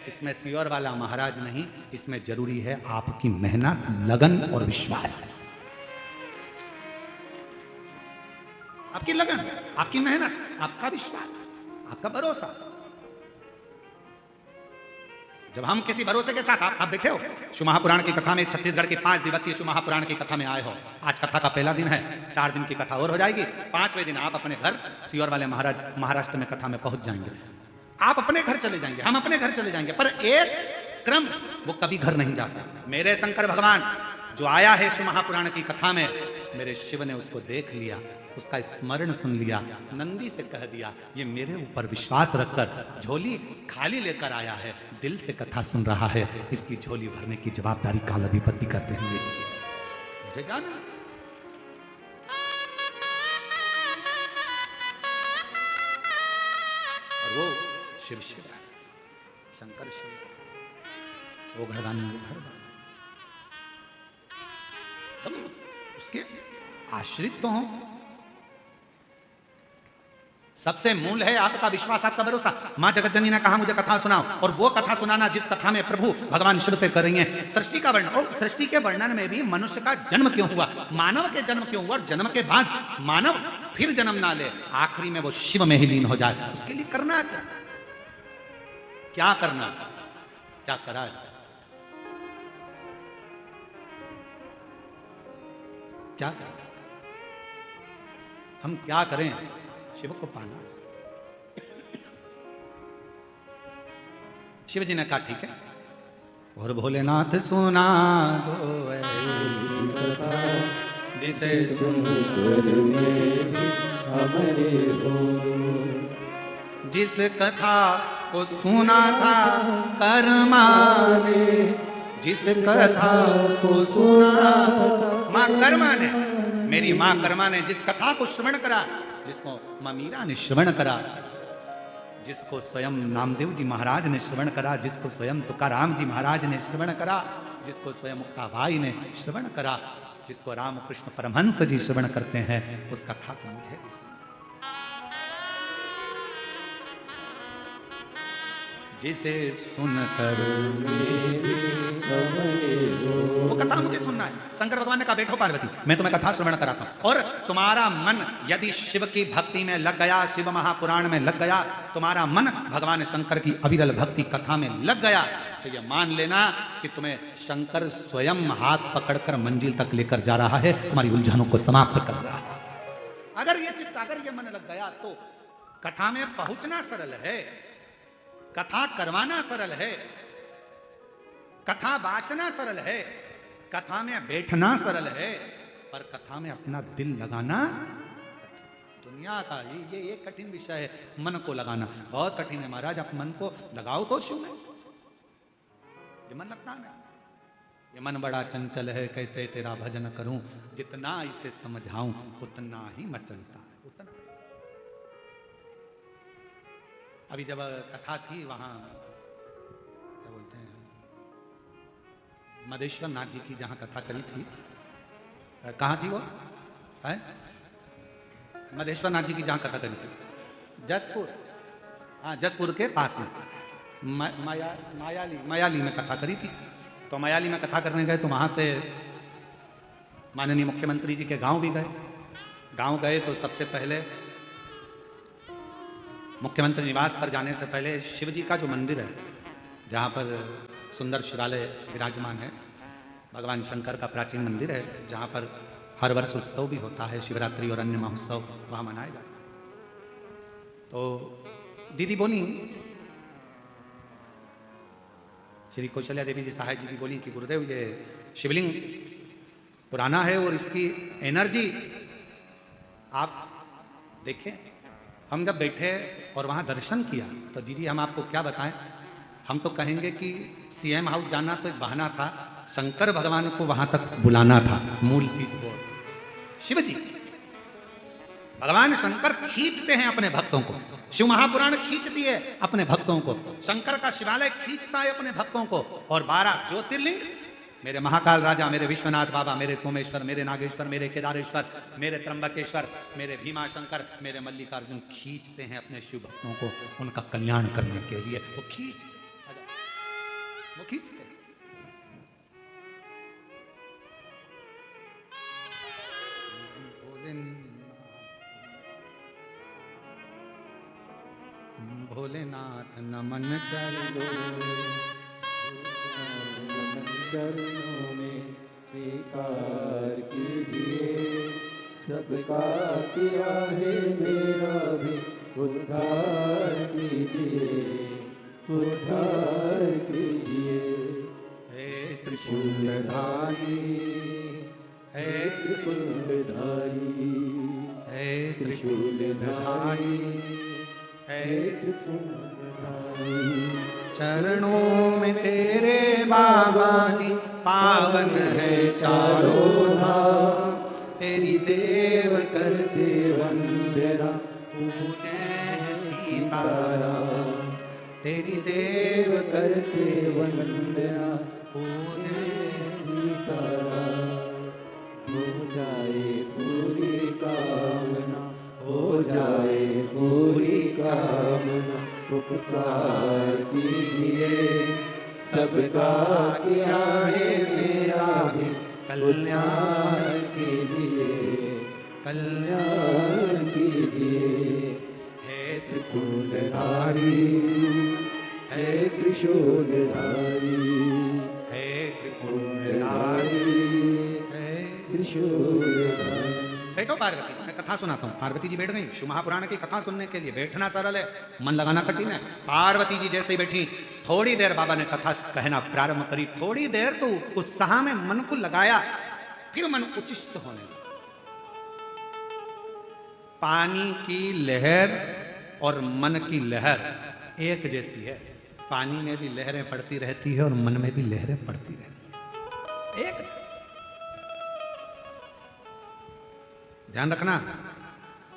इसमें सियोर वाला महाराज नहीं, इसमें जरूरी है आपकी मेहनत, लगन और विश्वास। आपकी लगन, आपकी मेहनत, आपका विश्वास, आपका भरोसा। जब हम किसी भरोसे के साथ, आप बैठे हो शिव महापुराण की कथा में, छत्तीसगढ़ की 5 दिवसीय शिव महापुराण की कथा में आए हो, आज कथा का पहला दिन है, 4 दिन की कथा और हो जाएगी, 5वें दिन आप अपने घर सियोर वाले महाराज महाराष्ट्र में कथा में पहुंच जाएंगे। आप अपने घर चले जाएंगे, हम अपने घर चले जाएंगे, पर एक क्रम वो कभी घर नहीं जाता। मेरे शंकर भगवान जो आया है शिव महापुराण की कथा में, मेरे शिव ने उसको देख लिया, उसका स्मरण सुन लिया, नंदी से कह दिया ये मेरे ऊपर विश्वास रखकर झोली खाली लेकर आया है, दिल से कथा सुन रहा है, इसकी झोली भरने की जवाबदारी कालाधिपति कहते हैं मुझे जाना। और वो शिव शिव है, शंकर शिव, वो घरदानी वो घरदानी, तुम उसके आश्रित तो हो। सबसे मूल है आपका विश्वास, आपका भरोसा। मां जगतजननी ने कहा मुझे कथा सुनाओ, और वो कथा सुनाना जिस कथा में प्रभु भगवान शिव से कर रही हैं, सृष्टि का वर्णन। और सृष्टि के वर्णन में भी मनुष्य का जन्म क्यों हुआ, मानव के जन्म क्यों हुआ, और जन्म के बाद मानव फिर जन्म ना ले, आखिरी में वो शिव में ही लीन हो जाए, उसके लिए करना क्या, क्या करना, क्या करा, क्या करें, हम क्या करें शिव को पाना। शिव जी ने कहा ठीक है, और भोलेनाथ सुना दो जिसे सुनकर हमारे हो, जिस कथा को सुना था कर्मा ने, जिस कथा को सुना मां कर्मा ने, मेरी मां कर्मा ने जिस कथा को श्रवण करा, जिसको मां मीरा ने श्रवण करा, जिसको स्वयं नामदेव जी महाराज ने श्रवण करा, जिसको स्वयं तुकाराम जी महाराज ने श्रवण करा, जिसको स्वयं मुक्ताबाई ने श्रवण करा, जिसको रामकृष्ण परमहंस जी श्रवण करते हैं, उस कथा को मुझे भी सुना। जिसे सुनकर वो कथा मुझे सुनना है। शंकर भगवान ने कहा बैठो पार्वती, मैं तुम्हें कथा श्रवण कराता हूं, और तुम्हारा मन यदि शिव की भक्ति में लग गया, शिव महापुराण में लग गया, तुम्हारा मन भगवान शंकर की अविरल भक्ति कथा में लग गया, तो यह मान लेना कि तुम्हें शंकर स्वयं हाथ पकड़कर मंजिल तक लेकर जा रहा है, तुम्हारी उलझनों को समाप्त कर रहा है। अगर ये चित्त, अगर ये मन लग गया तो कथा में पहुंचना सरल है, कथा करवाना सरल है, कथा वाचना सरल है, कथा में बैठना सरल है, पर कथा में अपना दिल लगाना दुनिया का ये एक कठिन विषय है। मन को लगाना बहुत कठिन है महाराज, आप मन को लगाओ तो शिव में, ये मन लगता नहीं, ये मन बड़ा चंचल है, कैसे तेरा भजन करूं, जितना इसे समझाऊं उतना ही मचलता है, उतना। अभी जब कथा थी वहां क्या बोलते हैं मधेश्वर नाथ जी की जहां कथा करी थी, कहाँ थी वो है, मधेश्वर नाथ जी की जहां कथा करी थी, जसपुर, हाँ जसपुर के पास में मायाली में कथा करी थी। तो मायाली में कथा करने गए तो वहां से माननीय मुख्यमंत्री जी के गांव भी गए। गांव गए तो सबसे पहले मुख्यमंत्री निवास पर जाने से पहले शिव जी का जो मंदिर है, जहाँ पर सुंदर शिवालय विराजमान है, भगवान शंकर का प्राचीन मंदिर है, जहाँ पर हर वर्ष उत्सव भी होता है, शिवरात्रि और अन्य महोत्सव वहाँ मनाए जाते हैं। तो दीदी बोली श्री कौशल्या देवी जी सहाय जी बोली कि गुरुदेव ये शिवलिंग पुराना है और इसकी एनर्जी आप देखें। हम जब बैठे और वहाँ दर्शन किया तो जी हम आपको क्या बताएं, हम तो कहेंगे कि सीएम हाउस जाना तो एक बहाना था, शंकर भगवान को वहां तक बुलाना था। मूल चीज वो शिव जी, भगवान शंकर खींचते हैं अपने भक्तों को। शिव महापुराण खींचती है अपने भक्तों को, शंकर का शिवालय खींचता है अपने भक्तों को। और 12 ज्योतिर्लिंग, मेरे महाकाल राजा, मेरे विश्वनाथ बाबा, मेरे सोमेश्वर, मेरे नागेश्वर, मेरे केदारेश्वर, मेरे त्र्यंबकेश्वर, मेरे भीमा शंकर, मेरे मल्लिकार्जुन खींचते हैं अपने शिव भक्तों को उनका कल्याण करने के लिए। वो खींचते भोलेनाथ नमन चलो, नमन चरणों में स्वीकार कीजिए, सबका किया है मेरा भी उद्धार कीजिए, उद्धार कीजिए। हे त्रिशूलधारी, हे त्रिशूलधारी, हे त्रिशूलधारी, हे चरणों में तेरे बाबा जी पावन है चारों धाम, तेरी देव करते वंदना पूजे सीताराम, तेरी देव करते वंदना पूजे सीताराम। हो जाए पूरी कामना, हो जाए पूरी कामना, उपकार कीजिए, सबका किया है मेरा भी कल्याण कीजिए, कल्याण कीजिए। हे त्रिशूलधारी, हे त्रिशूलधारी, हे त्रिशूलधारी, हे त्रिशूलधारी। बैठो पार्वती जी, मैं कथा सुनाता हूँ। पार्वती जी बैठ गई शिव महापुराण की कथा सुनने के लिए। बैठना सरल है, मन लगाना कठिन है। पार्वती जी जैसे ही बैठी, थोड़ी देर बाबा ने कथा कहना प्रारंभ करी। थोड़ी देर तो उत्साह में मन को लगाया, फिर मन उचिष्ट होने लगा। पानी की लहर और मन की लहर एक जैसी है। पानी में भी लहरें पड़ती रहती है और मन में भी लहरें पड़ती रहती है, एक जैसी। ध्यान रखना,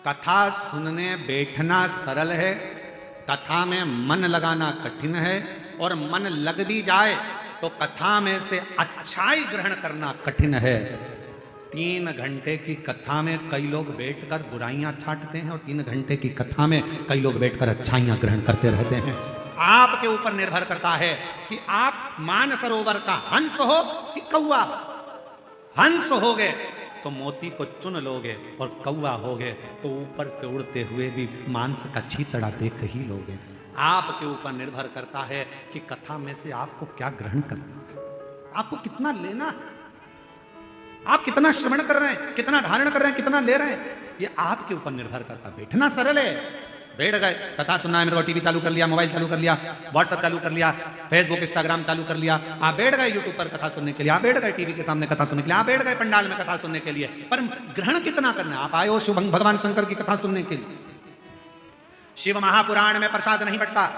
कथा सुनने बैठना सरल है, कथा में मन लगाना कठिन है। और मन लग भी जाए तो कथा में से अच्छाई ग्रहण करना कठिन है। 3 घंटे की कथा में कई लोग बैठकर बुराइयां छांटते हैं और 3 घंटे की कथा में कई लोग बैठकर अच्छाइयां ग्रहण करते रहते हैं। आपके ऊपर निर्भर करता है कि आप मानसरोवर का हंस हो कि कौवा। हंस हो गए तो मोती को चुन लोगे, और कौवा हो गए तो ऊपर से उड़ते हुए भी मांस का छीतड़ा देख ही लोगे। आपके ऊपर निर्भर करता है कि कथा में से आपको क्या ग्रहण करना है, आपको कितना लेना है, आप कितना श्रवण कर रहे हैं, कितना धारण कर रहे हैं, कितना ले रहे हैं, ये आपके ऊपर निर्भर करता है। बैठना सरल है, बैठ गए, कथा सुनना है मेरे को, टीवी चालू कर लिया, मोबाइल चालू कर लिया, व्हाट्सएप चालू कर लिया, फेसबुक इंस्टाग्राम चालू कर लिया, आप बैठ गए यूट्यूब पर कथा सुनने के लिए, आप बैठ गए टीवी के सामने कथा सुनने के लिए, आप बैठ गए पंडाल में कथा सुनने के लिए, पर ग्रहण कितना करना है? आप आए हो शिव भगवान शंकर की कथा सुनने के लिए। शिव महापुराण में प्रसाद नहीं बंटता।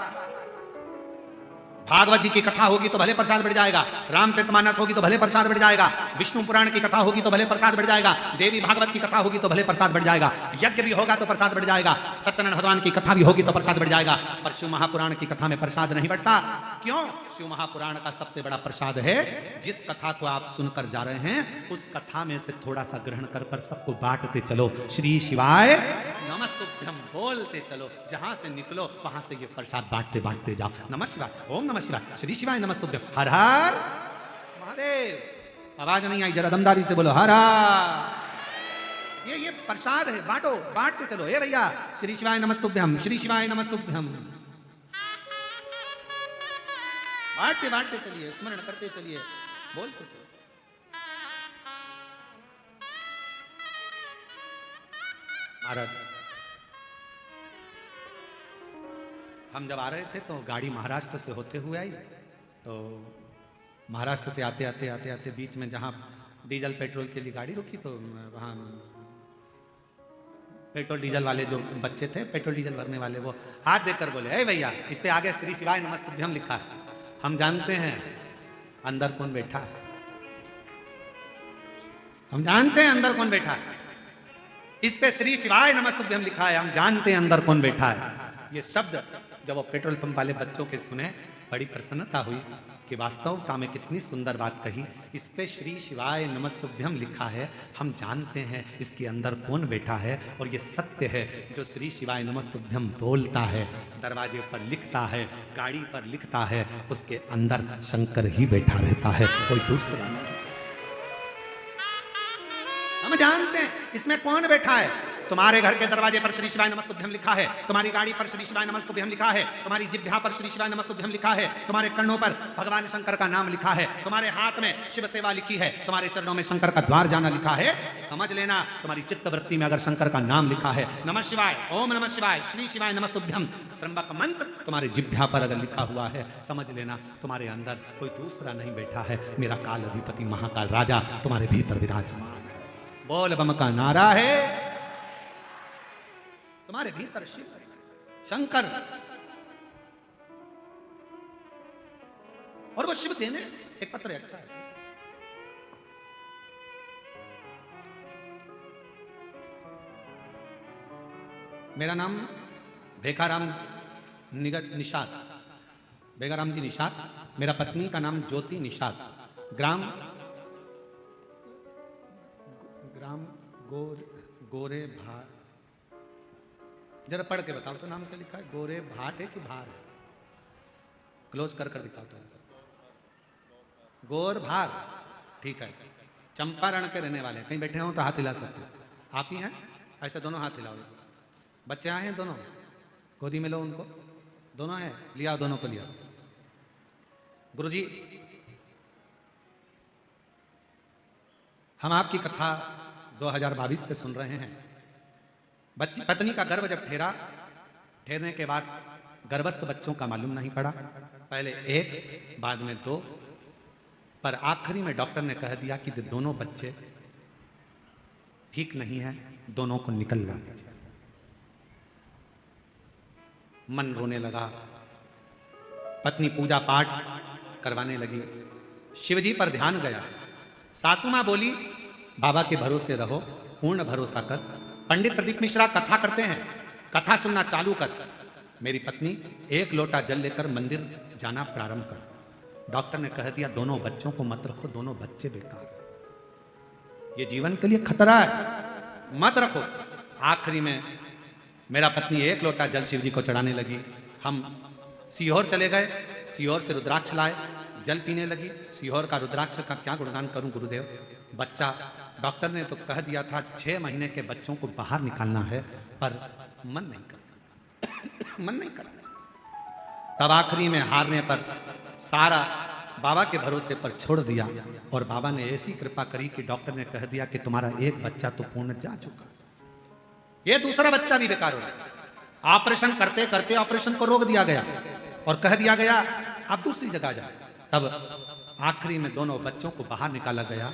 भागवत जी की कथा होगी तो भले प्रसाद बढ़ जाएगा, रामचरितमानस होगी तो भले प्रसाद बढ़ जाएगा, विष्णु पुराण की कथा होगी तो भले प्रसाद बढ़ जाएगा, देवी भागवत की कथा होगी तो भले प्रसाद बढ़ जाएगा, यज्ञ भी होगा तो प्रसाद बढ़ जाएगा, सत्यनारायण भगवान की कथा भी होगी तो प्रसाद बढ़ जाएगा। पर शिव महापुराण की कथा में प्रसाद नहीं बढ़ता। क्यों? शिव महापुराण का सबसे बड़ा प्रसाद है, जिस कथा को आप सुनकर जा रहे हैं उस कथा में से थोड़ा सा ग्रहण कर सबको बांटते चलो। श्री शिवाय नमस्तुभ्यम बोलते चलो, जहां से निकलो वहां से ये प्रसाद बांटते बांटते जाओ। नमः शिवाय, ओम नमः शिवाय, श्री शिवाय नमस्तुभ्यम, हर हर महादेव। आवाज नहीं आई, जरा दमदारी से बोलो हर हर। ये प्रसाद है, बांटो, बांटते चलो। हे भैया, श्री शिवाय नमस्तुभ्यम, श्री शिवाय नमस्तुभ्यम, बांटते बांटते चलिए, स्मरण करते चलिए, बोलते चलिए। महाराज, हम जब आ रहे थे तो गाड़ी महाराष्ट्र से होते हुए आई, तो महाराष्ट्र से आते आते बीच में जहाँ डीजल पेट्रोल के लिए गाड़ी रुकी तो वहाँ पेट्रोल डीजल वाले जो बच्चे थे, पेट्रोल डीजल भरने वाले, वो हाथ देकर बोले, ए भैया, इस पे आगे श्री शिवाय नमस्तुभ्यम लिखा है, हम जानते हैं अंदर कौन बैठा है, हम जानते हैं अंदर कौन बैठा है, इस पे श्री शिवाय नमस्तुभ्यम लिखा है, हम जानते हैं अंदर कौन बैठा है। ये शब्द जब वो पेट्रोल पंप वाले बच्चों के सुने, बड़ी प्रसन्नता हुई कि वास्तवता में कितनी सुंदर बात कही। इस पे श्री शिवाय नमस्तुभ्यम लिखा है, हम जानते हैं इसके अंदर कौन बैठा है, और ये सत्य है। जो श्री शिवाय नमस्तुभ्यम बोलता है, दरवाजे पर लिखता है, गाड़ी पर लिखता है, उसके अंदर शंकर ही बैठा रहता है, कोई दूसरा नहीं। हम जानते हैं इसमें कौन बैठा है। तुम्हारे घर के दरवाजे पर श्री शिवाय नमस्तुभ्यम लिखा है, तुम्हारी गाड़ी पर श्री शिवाय नमस्तुभ्यम लिखा है, तुम्हारी जिह्वा पर श्री शिवाय नमस्तुभ्यम लिखा है, तुम्हारे कर्णों पर भगवान शंकर का नाम लिखा है, तुम्हारे हाथ में शिव सेवा लिखी है, तुम्हारे चरणों में शंकर का द्वार जाना लिखा है। समझ लेना, तुम्हारी चित्त वृत्ति में अगर शंकर का नाम लिखा है, नमः शिवाय, ओम नमः शिवाय, श्री शिवाय नमस्तुभ्यम त्र्यंबक मंत्र तुम्हारे जिह्वा पर अगर लिखा हुआ है, समझ लेना तुम्हारे अंदर कोई दूसरा नहीं बैठा है, मेरा काल अधिपति महाकाल राजा तुम्हारे भीतर विराजमान है। बोल बम का नारा है, तुम्हारे भीतर शिव शंकर, और वो शिव देने एक पत्र अच्छा है। मेरा नाम भेकाराम निषाद, भेकाराम जी निषाद, मेरा पत्नी का नाम ज्योति निषाद, ग्राम गोरे भाट, जरा पढ़ के बताओ तो नाम क्या लिखा है, गोरे भाट है कि भार है, क्लोज कर दिखाओ तो, गोर भार, ठीक है। चंपारण के रहने वाले, कहीं बैठे हो तो हाथ हिला सकते, आप ही हैं, ऐसे दोनों हाथ हिलाओ। बच्चे आए हैं दोनों, गोदी में लो उनको, दोनों हैं, लिया दोनों को लिया। गुरुजी, हम आपकी कथा 2022 से सुन रहे हैं। बच्ची पत्नी का गर्भ जब ठहरने के बाद गर्भस्थ बच्चों का मालूम नहीं पड़ा, पहले एक बाद में 2, पर आखिरी में डॉक्टर ने कह दिया कि दोनों बच्चे ठीक नहीं है, दोनों को निकलवा दीजिए। मन रोने लगा, पत्नी पूजा पाठ करवाने लगी, शिवजी पर ध्यान गया। सासू मां बोली, बाबा के भरोसे रहो, पूर्ण भरोसा कर। पंडित प्रदीप मिश्रा कथा करते हैं, कथा सुनना चालू कर। मेरी पत्नी एक लोटा जल लेकर मंदिर जाना प्रारंभ कर। डॉक्टर ने कह दिया दोनों बच्चों को मत रखो, दोनों बच्चे बेकार है, ये जीवन के लिए खतरा है, मत रखो। आखिरी में मेरा पत्नी एक लोटा जल शिव जी को चढ़ाने लगी। हम सीहोर चले गए, सीहोर से रुद्राक्ष लाए, जल पीने लगी। सीहोर का रुद्राक्ष का क्या गुणगान करूं गुरुदेव। बच्चा, डॉक्टर ने तो कह दिया था 6 महीने के बच्चों को बाहर निकालना है, पर मन नहीं कर मन नहीं कर। तब आखिरी में हारने पर सारा बाबा के भरोसे पर छोड़ दिया, और बाबा ने ऐसी कृपा करी कि डॉक्टर ने कह दिया कि तुम्हारा एक बच्चा तो पूर्ण जा चुका, ये दूसरा बच्चा भी बेकार हो गया। ऑपरेशन करते करते ऑपरेशन को रोक दिया गया और कह दिया गया आप दूसरी जगह जाए। तब आखिरी में दोनों बच्चों को बाहर निकाला गया,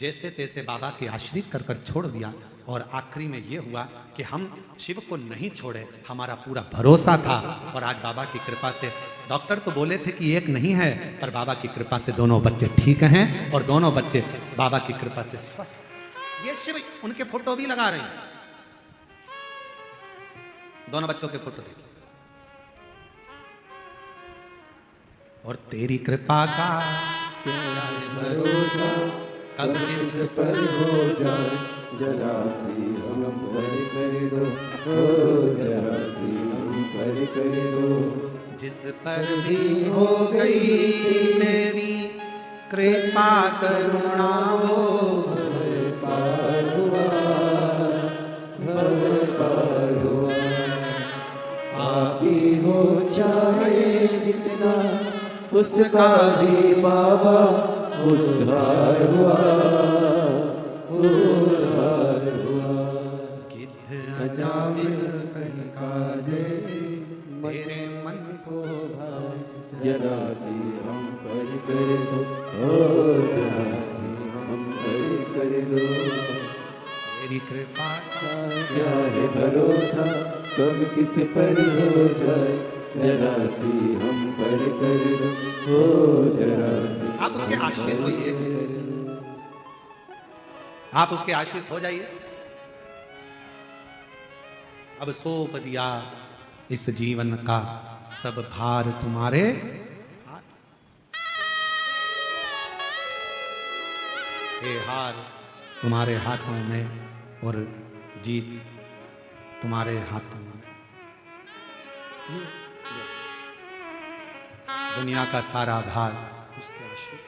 जैसे तैसे बाबा के आश्रित कर कर छोड़ दिया। और आखिरी में ये हुआ कि हम शिव को नहीं छोड़े, हमारा पूरा भरोसा था। और आज बाबा की कृपा से, डॉक्टर तो बोले थे कि एक नहीं है, पर बाबा की कृपा से दोनों बच्चे ठीक हैं, और दोनों बच्चे बाबा की कृपा से स्वस्थ। ये शिव उनके फोटो भी लगा रहे हैं, दोनों बच्चों के फोटो देखिए। और तेरी कृपा का भरोसा कब किस पर हो जाए, जरा सी हम पर कर दो, ओ जरा सी हम पर कर दो। जिस पर भी हो गई मेरी कृपा करुणा वो पार हुआ, भव पार हुआ। आप ही हो चाहे जितना, उसका भी बाबा उद्धार हुआ, उद्धार हुआ। गिद्ध अजामिल कणिका जैसे तेरे मन को जरा सी हम कर दो। तेरी कृपा क्या है भरोसा कब किस पर हो जाए, जरा सी हम पर कर दो, हो जरा सी। आप उसके आश्रित होइए, आप उसके आश्रित हो जाइए। अब सौंप दिया इस जीवन का सब भार तुम्हारे हाथ। हे हार तुम्हारे हाथों में और जीत तुम्हारे हाथों में। दुनिया का सारा भार उसके आश्रित।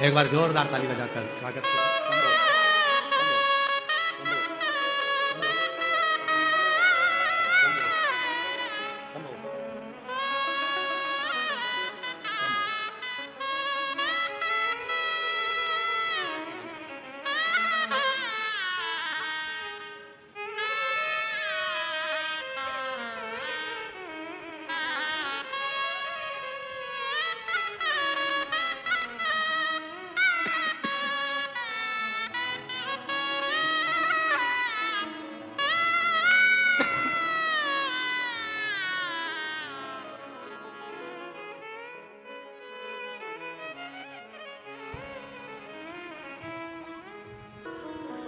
एक बार जोरदार ताली बजाकर स्वागत करें।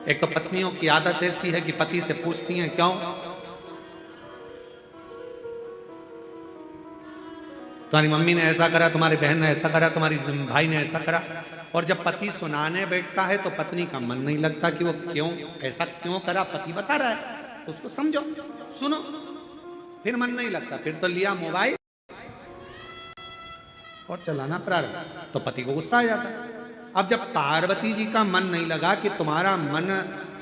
एक तो पत्नियों की आदत ऐसी है कि पति से पूछती हैं क्यों, तुम्हारी मम्मी ने ऐसा करा, तुम्हारी बहन ने ऐसा करा, तुम्हारी भाई ने ऐसा करा। और जब पति सुनाने बैठता है तो पत्नी का मन नहीं लगता कि वो क्यों ऐसा क्यों करा, पति बता रहा है तो उसको समझो सुनो, फिर मन नहीं लगता, फिर तो लिया मोबाइल और चलाना प्रारंभ, तो पति को गुस्सा आ जाता है। अब जब पार्वती जी का मन नहीं लगा कि तुम्हारा मन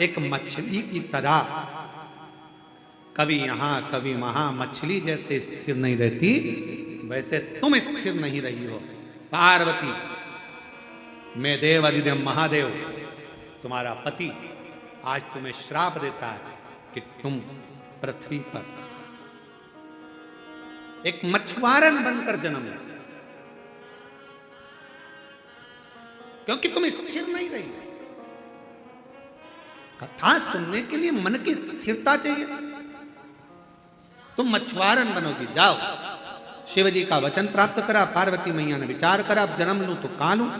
एक मछली की तरह कभी यहां कभी वहां मछली जैसे स्थिर नहीं रहती, वैसे तुम स्थिर नहीं रही हो पार्वती। मैं देव अधिदेव महादेव तुम्हारा पति आज तुम्हें श्राप देता है कि तुम पृथ्वी पर एक मछुआरन बनकर जन्म लो, क्योंकि तुम स्थिर नहीं रही। कथा सुनने के लिए मन की स्थिरता चाहिए। तुम मछुआरन बनोगी, जाओ। शिव जी का वचन प्राप्त करा, पार्वती मैया ने विचार करा अब जन्म लूं तो कहां लूं।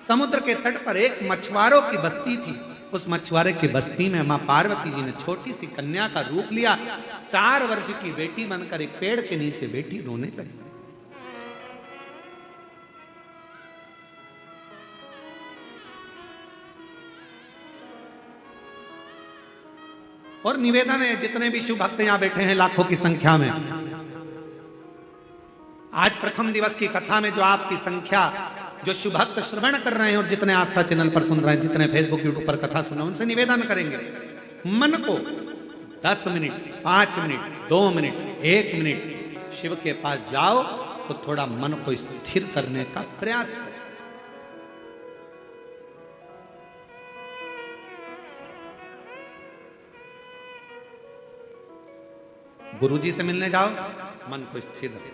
समुद्र के तट पर एक मछुआरों की बस्ती थी। उस मछुआरे की बस्ती में मां पार्वती जी ने छोटी सी कन्या का रूप लिया। 4 वर्ष की बेटी बनकर एक पेड़ के नीचे बैठी रोने लगी। और निवेदन है, जितने भी शिव भक्त यहां बैठे हैं लाखों की संख्या में, आज प्रथम दिवस की कथा में जो आपकी संख्या, जो शिव भक्त श्रवण कर रहे हैं और जितने आस्था चैनल पर सुन रहे हैं, जितने फेसबुक यूट्यूब पर कथा सुन रहे हैं, उनसे निवेदन करेंगे मन को 10 minute 5 minute 2 minute 1 minute Shiv के पास जाओ तो थोड़ा मन को स्थिर करने का प्रयास करें। गुरुजी से मिलने जाओ, मन को स्थिर रखो।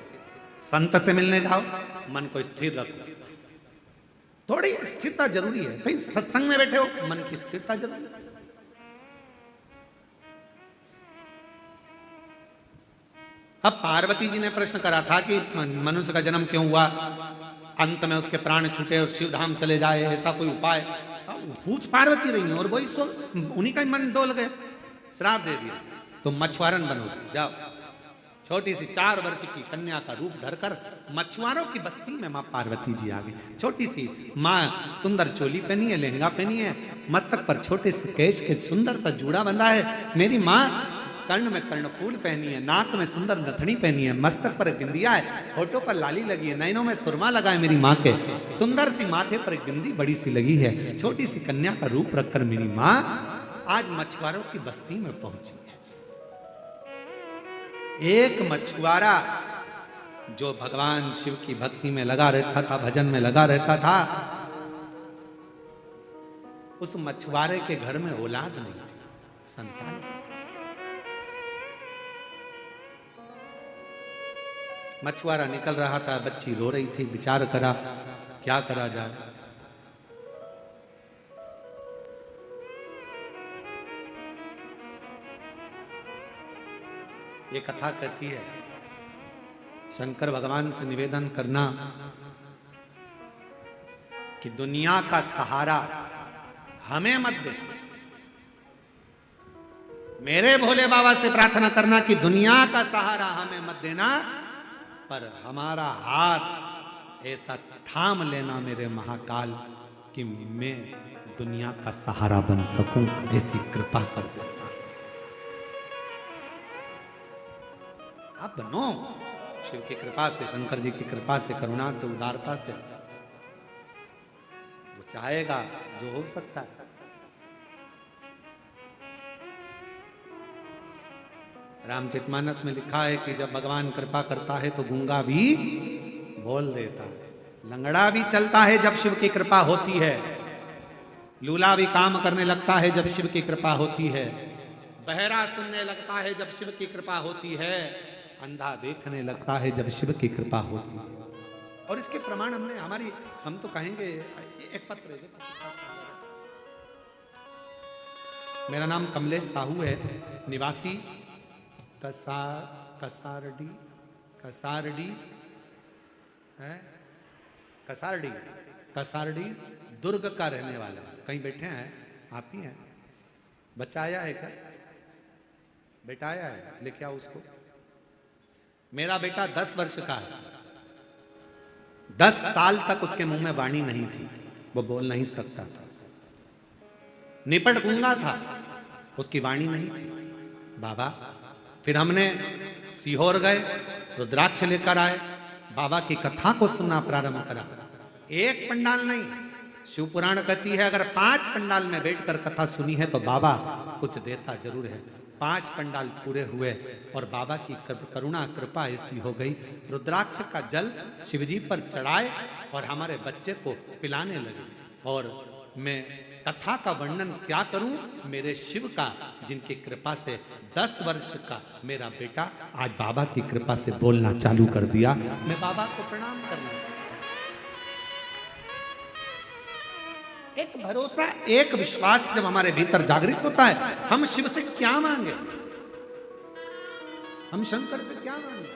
संत से मिलने जाओ, मन को स्थिर रखो। थोड़ी स्थिरता जरूरी है। कहीं सत्संग में बैठे हो, मन की स्थिरता जरूरी है। अब पार्वती जी ने प्रश्न करा था कि मनुष्य का जन्म क्यों हुआ, अंत में उसके प्राण छूटे और शिव धाम चले जाए, ऐसा कोई उपाय? पूछ पार्वती रही और वही सो उन्हीं का मन डोल गए, श्राप दे दिया। तो मछुआरन बनोगे, जाओ। छोटी सी 4 वर्ष की कन्या का रूप धरकर मछुआरों की बस्ती में मां पार्वती जी आ गई। छोटी सी मां सुंदर चोली पहनी है, लहंगा पहनी है, मस्तक पर छोटे से केश के सुंदर सा जूड़ा बंधा है। मेरी माँ कर्ण में कर्णफूल पहनी है, नाक में सुंदर नथनी पहनी है, मस्तक पर बिंदिया है, होठों पर लाली लगी है, नैनों में सुरमा लगा है मेरी माँ के। सुंदर सी माथे पर एक बिंदी बड़ी सी लगी है। छोटी सी कन्या का रूप रखकर मेरी माँ आज मछुआरों की बस्ती में पहुंची है। एक मछुआरा जो भगवान शिव की भक्ति में लगा रहता था, भजन में लगा रहता था, उस मछुआरे के घर में औलाद नहीं थी, संतान। मछुआरा निकल रहा था, बच्ची रो रही थी, विचार करा क्या करा जाए। ये कथा कहती है, शंकर भगवान से निवेदन करना कि दुनिया का सहारा हमें मत दे। मेरे भोले बाबा से प्रार्थना करना कि दुनिया का सहारा हमें मत देना, पर हमारा हाथ ऐसा थाम लेना मेरे महाकाल कि मैं दुनिया का सहारा बन सकूं, ऐसी कृपा कर देना। आप बनो शिव की कृपा से, शंकर जी की कृपा से, करुणा से, उदारता से। वो चाहेगा जो हो सकता है। रामचरितमानस में लिखा है कि जब भगवान कृपा करता है तो गूंगा भी बोल देता है, लंगड़ा भी चलता है जब शिव की कृपा होती है, लूला भी काम करने लगता है जब शिव की कृपा होती है, बहरा सुनने लगता है जब शिव की कृपा होती है, अंधा देखने लगता है जब शिव की कृपा होती है। और इसके प्रमाण हम तो कहेंगे एक पत्र। मेरा नाम कमलेश साहू है, निवासी कसारडी है, कसारडी दुर्ग का रहने वाला। कहीं बैठे हैं आप ही हैं? बच्चा आया है क्या? बेटा आया है, लेके आओ उसको। मेरा बेटा 10 वर्ष का है। 10 साल तक उसके मुंह में वाणी नहीं थी, वो बोल नहीं सकता था, निपट गूंगा था, उसकी वाणी नहीं थी। बाबा, फिर हमने सीहोर गए, रुद्राक्ष लेकर आए, बाबा की कथा को सुनना प्रारंभ करा। एक पंडाल नहीं, शिव पुराण कहती है अगर 5 पंडाल में बैठकर कथा सुनी है तो बाबा कुछ देता जरूर है। 5 पंडाल पूरे हुए और बाबा की करुणा कृपा ऐसी हो गई, रुद्राक्ष का जल शिवजी पर चढ़ाए और हमारे बच्चे को पिलाने लगे। और मैं कथा का वर्णन क्या करूं, मेरे शिव का, जिनकी कृपा से 10 वर्ष का मेरा बेटा आज बाबा की कृपा से बोलना चालू कर दिया। मैं बाबा को प्रणाम करना, एक भरोसा, एक विश्वास जब हमारे भीतर जागृत होता है, हम शिव से क्या मांगे, हम शंकर से क्या मांगे।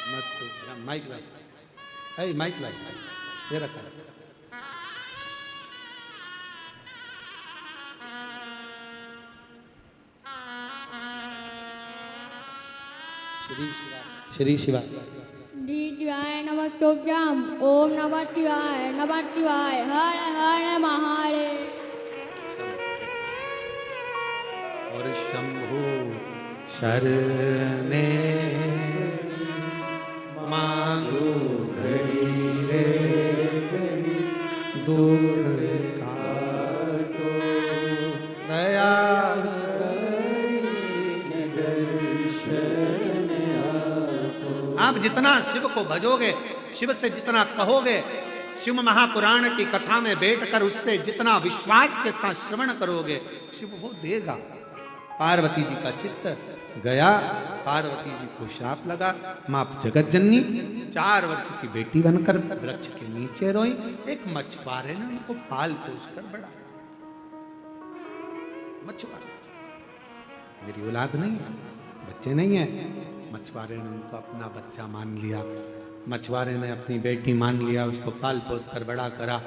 मस्त माइक लाई, ऐ माइक लाई, ये रखा। श्री शिवा शिवाय नमः तुभ्यम, ओम नमः शिवाय, हर हर महादेव। और शंभु शरणे मांगू घड़ी रे दुख काटो, दया आप जितना शिव को भजोगे, शिव से जितना कहोगे, शिव महापुराण की कथा में बैठकर उससे जितना विश्वास के साथ श्रवण करोगे, शिव वो देगा। पार्वती जी का चित्त गया, पार्वती जी को शाप लगा, मां जगत जननी 4 वर्ष की बेटी बनकर वृक्ष के नीचे रोई। एक मछुआरे ने उनको पाल पोस कर बड़ा। मछुआरे, मेरी औलाद नहीं है, बच्चे नहीं है, मछुआरे ने उनको अपना बच्चा मान लिया, मछुआरे ने अपनी बेटी मान लिया, उसको पाल पोस कर बड़ा करा।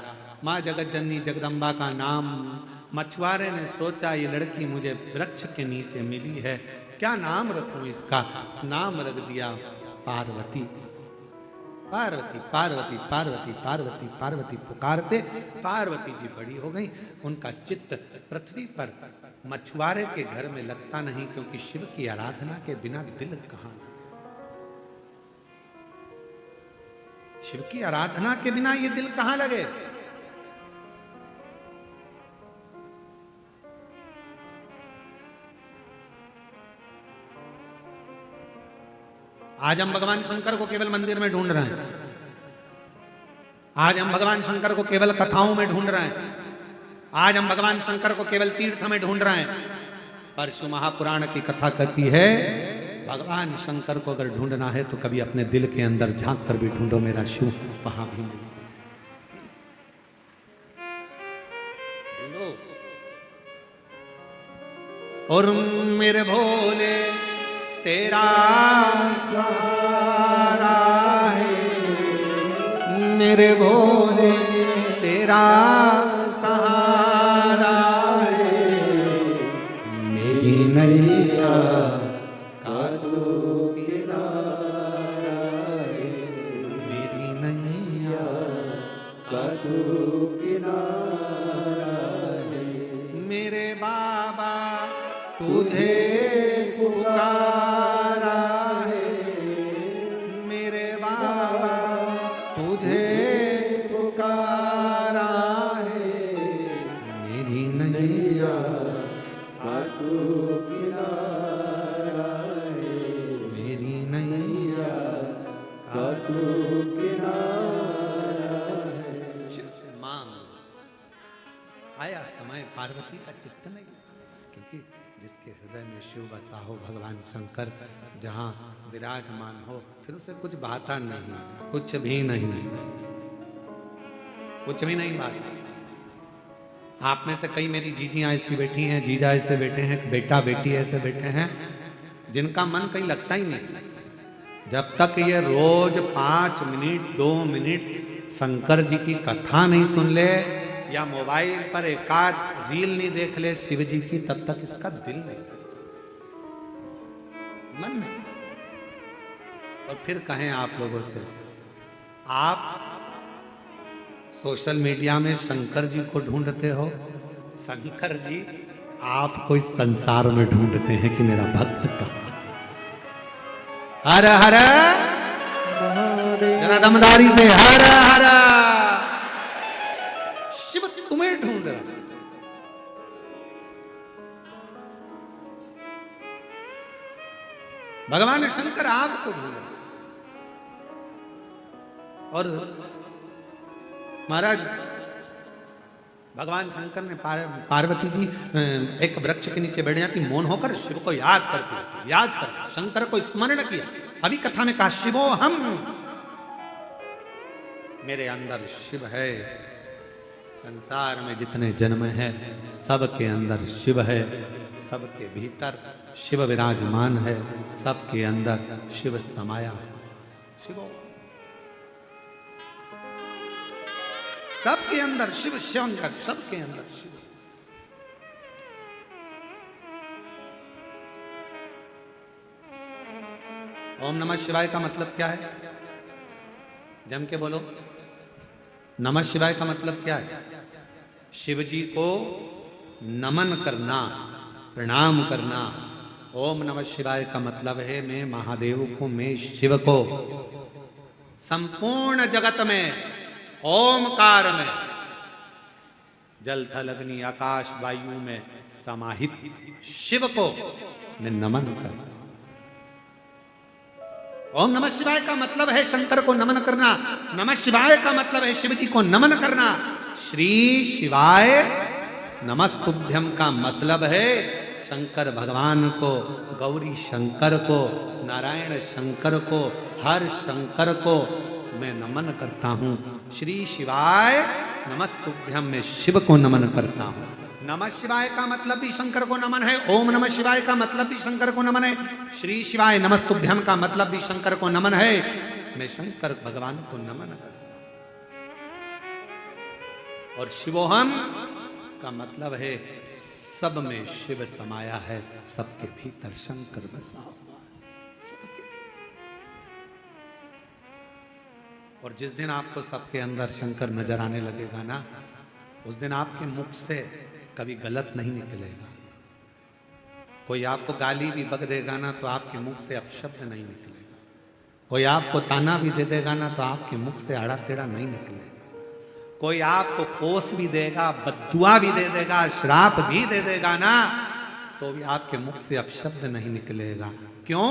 माँ जगत जननी जगदम्बा का नाम, मछुआरे ने सोचा ये लड़की मुझे वृक्ष के नीचे मिली है, क्या नाम रखूं इसका? नाम रख दिया पार्वती। पार्वती पार्वती पार्वती पार्वती पार्वती पुकारते पार्वती जी बड़ी हो गई। उनका चित्त पृथ्वी पर मछुआरे के घर में लगता नहीं, क्योंकि शिव की आराधना के बिना दिल कहां लगे। शिव की आराधना के बिना ये दिल कहां लगे। आज हम भगवान शंकर को केवल मंदिर में ढूंढ रहे हैं, आज हम भगवान शंकर को केवल कथाओं में ढूंढ रहे हैं, आज हम भगवान शंकर को केवल तीर्थ में ढूंढ रहे हैं। पर शिव महापुराण की कथा कहती है भगवान शंकर को अगर ढूंढना है तो कभी अपने दिल के अंदर झांक कर भी ढूंढो, मेरा शिव वहां भी मिल सकता। और मेरे भोले तेरा सहारा है, मेरे भोले तेरा सहारा है, मेरी नैया का तू किनारा है, मेरी नैया का तू किनारा है, मेरे बाबा तुझे पुकारा है, मेरे बाबा तुझे पुकारा है, मेरी नैया का तू किनारा है, मेरी नैया का तू किनारा है। शिव से मांग, आया समय पार्वती का चित्त नहीं, क्योंकि जिसके हृदय में शिव बसा हो भगवान शंकर जहां विराजमान हो, फिर उसे कुछ भाता नहीं, कुछ भी नहीं, कुछ भी नहीं भाता। आप में से कई मेरी जीजियां ऐसी बैठी हैं, जीजा ऐसे बैठे हैं, बेटा बेटी ऐसे बैठे हैं जिनका मन कहीं लगता ही नहीं। जब तक ये रोज 5 मिनट 2 मिनट शंकर जी की कथा नहीं सुन ले या मोबाइल पर एकाध रील नहीं देख ले शिव जी की, तब तक इसका दिल नहीं, मन नहीं। और फिर कहें आप लोगों से, आप सोशल मीडिया में शंकर जी को ढूंढते हो, शंकर जी आपको इस संसार में ढूंढते हैं कि मेरा भक्त कहां। हर हर जरा दमदारी से हर हर, शिव तुम्हें ढूंढ रहा। भगवान शंकर आपको ढूंढ रहा। और महाराज भगवान शंकर ने पार्वती जी एक वृक्ष के नीचे बैठ जाती, मौन होकर शिव को याद करती, याद कर शंकर को स्मरण किया। अभी कथा में कहा शिवो हम, मेरे अंदर शिव है। संसार में जितने जन्म हैं सबके अंदर शिव है, सबके भीतर शिव विराजमान है, सबके अंदर शिव समाया है। शिवो सबके अंदर शिव, शंकर सबके अंदर शिव। ओम नमः शिवाय का मतलब क्या है? जम के बोलो, नमः शिवाय का मतलब क्या है? शिव जी को नमन करना, प्रणाम करना। ओम नमः शिवाय का मतलब है मैं महादेव को, मैं शिव को संपूर्ण जगत में, ओमकार में, जल थल अग्नि आकाश वायु में समाहित शिव को मैं नमन करता हूं। ओम नमः शिवाय का मतलब है शंकर को नमन करना। नमः शिवाय का मतलब है शिव जी को नमन करना। श्री शिवाय नमस्तुभ्यम का मतलब है शंकर भगवान को, गौरी शंकर को, नारायण शंकर को, हर शंकर को मैं नमन करता हूं। श्री शिवाय नमस्तुभ्यम, मैं शिव को नमन करता हूं। नमः शिवाय का मतलब भी शंकर को नमन है। ओम नमः शिवाय का मतलब भी शंकर को नमन है। श्री शिवाय नमस्तुभ्यम का मतलब भी शंकर को नमन है। मैं शंकर भगवान को नमन करता हूं। और शिवोहम का मतलब है सब में शिव समाया है, सबके भीतर शंकर बसा हुआ है। और जिस दिन आपको सबके अंदर शंकर नजर आने लगेगा ना, उस दिन आपके मुख से कभी गलत नहीं निकलेगा। कोई आपको गाली भी बक देगा ना तो आपके मुख से अपशब्द नहीं निकलेगा। कोई आपको ताना भी दे देगा ना तो आपके मुख से आड़ा टेढ़ा नहीं निकलेगा। कोई आपको कोस भी देगा, बद्दुआ भी दे देगा, श्राप भी दे देगा ना तो भी आपके मुख से अपशब्द नहीं निकलेगा। क्यों?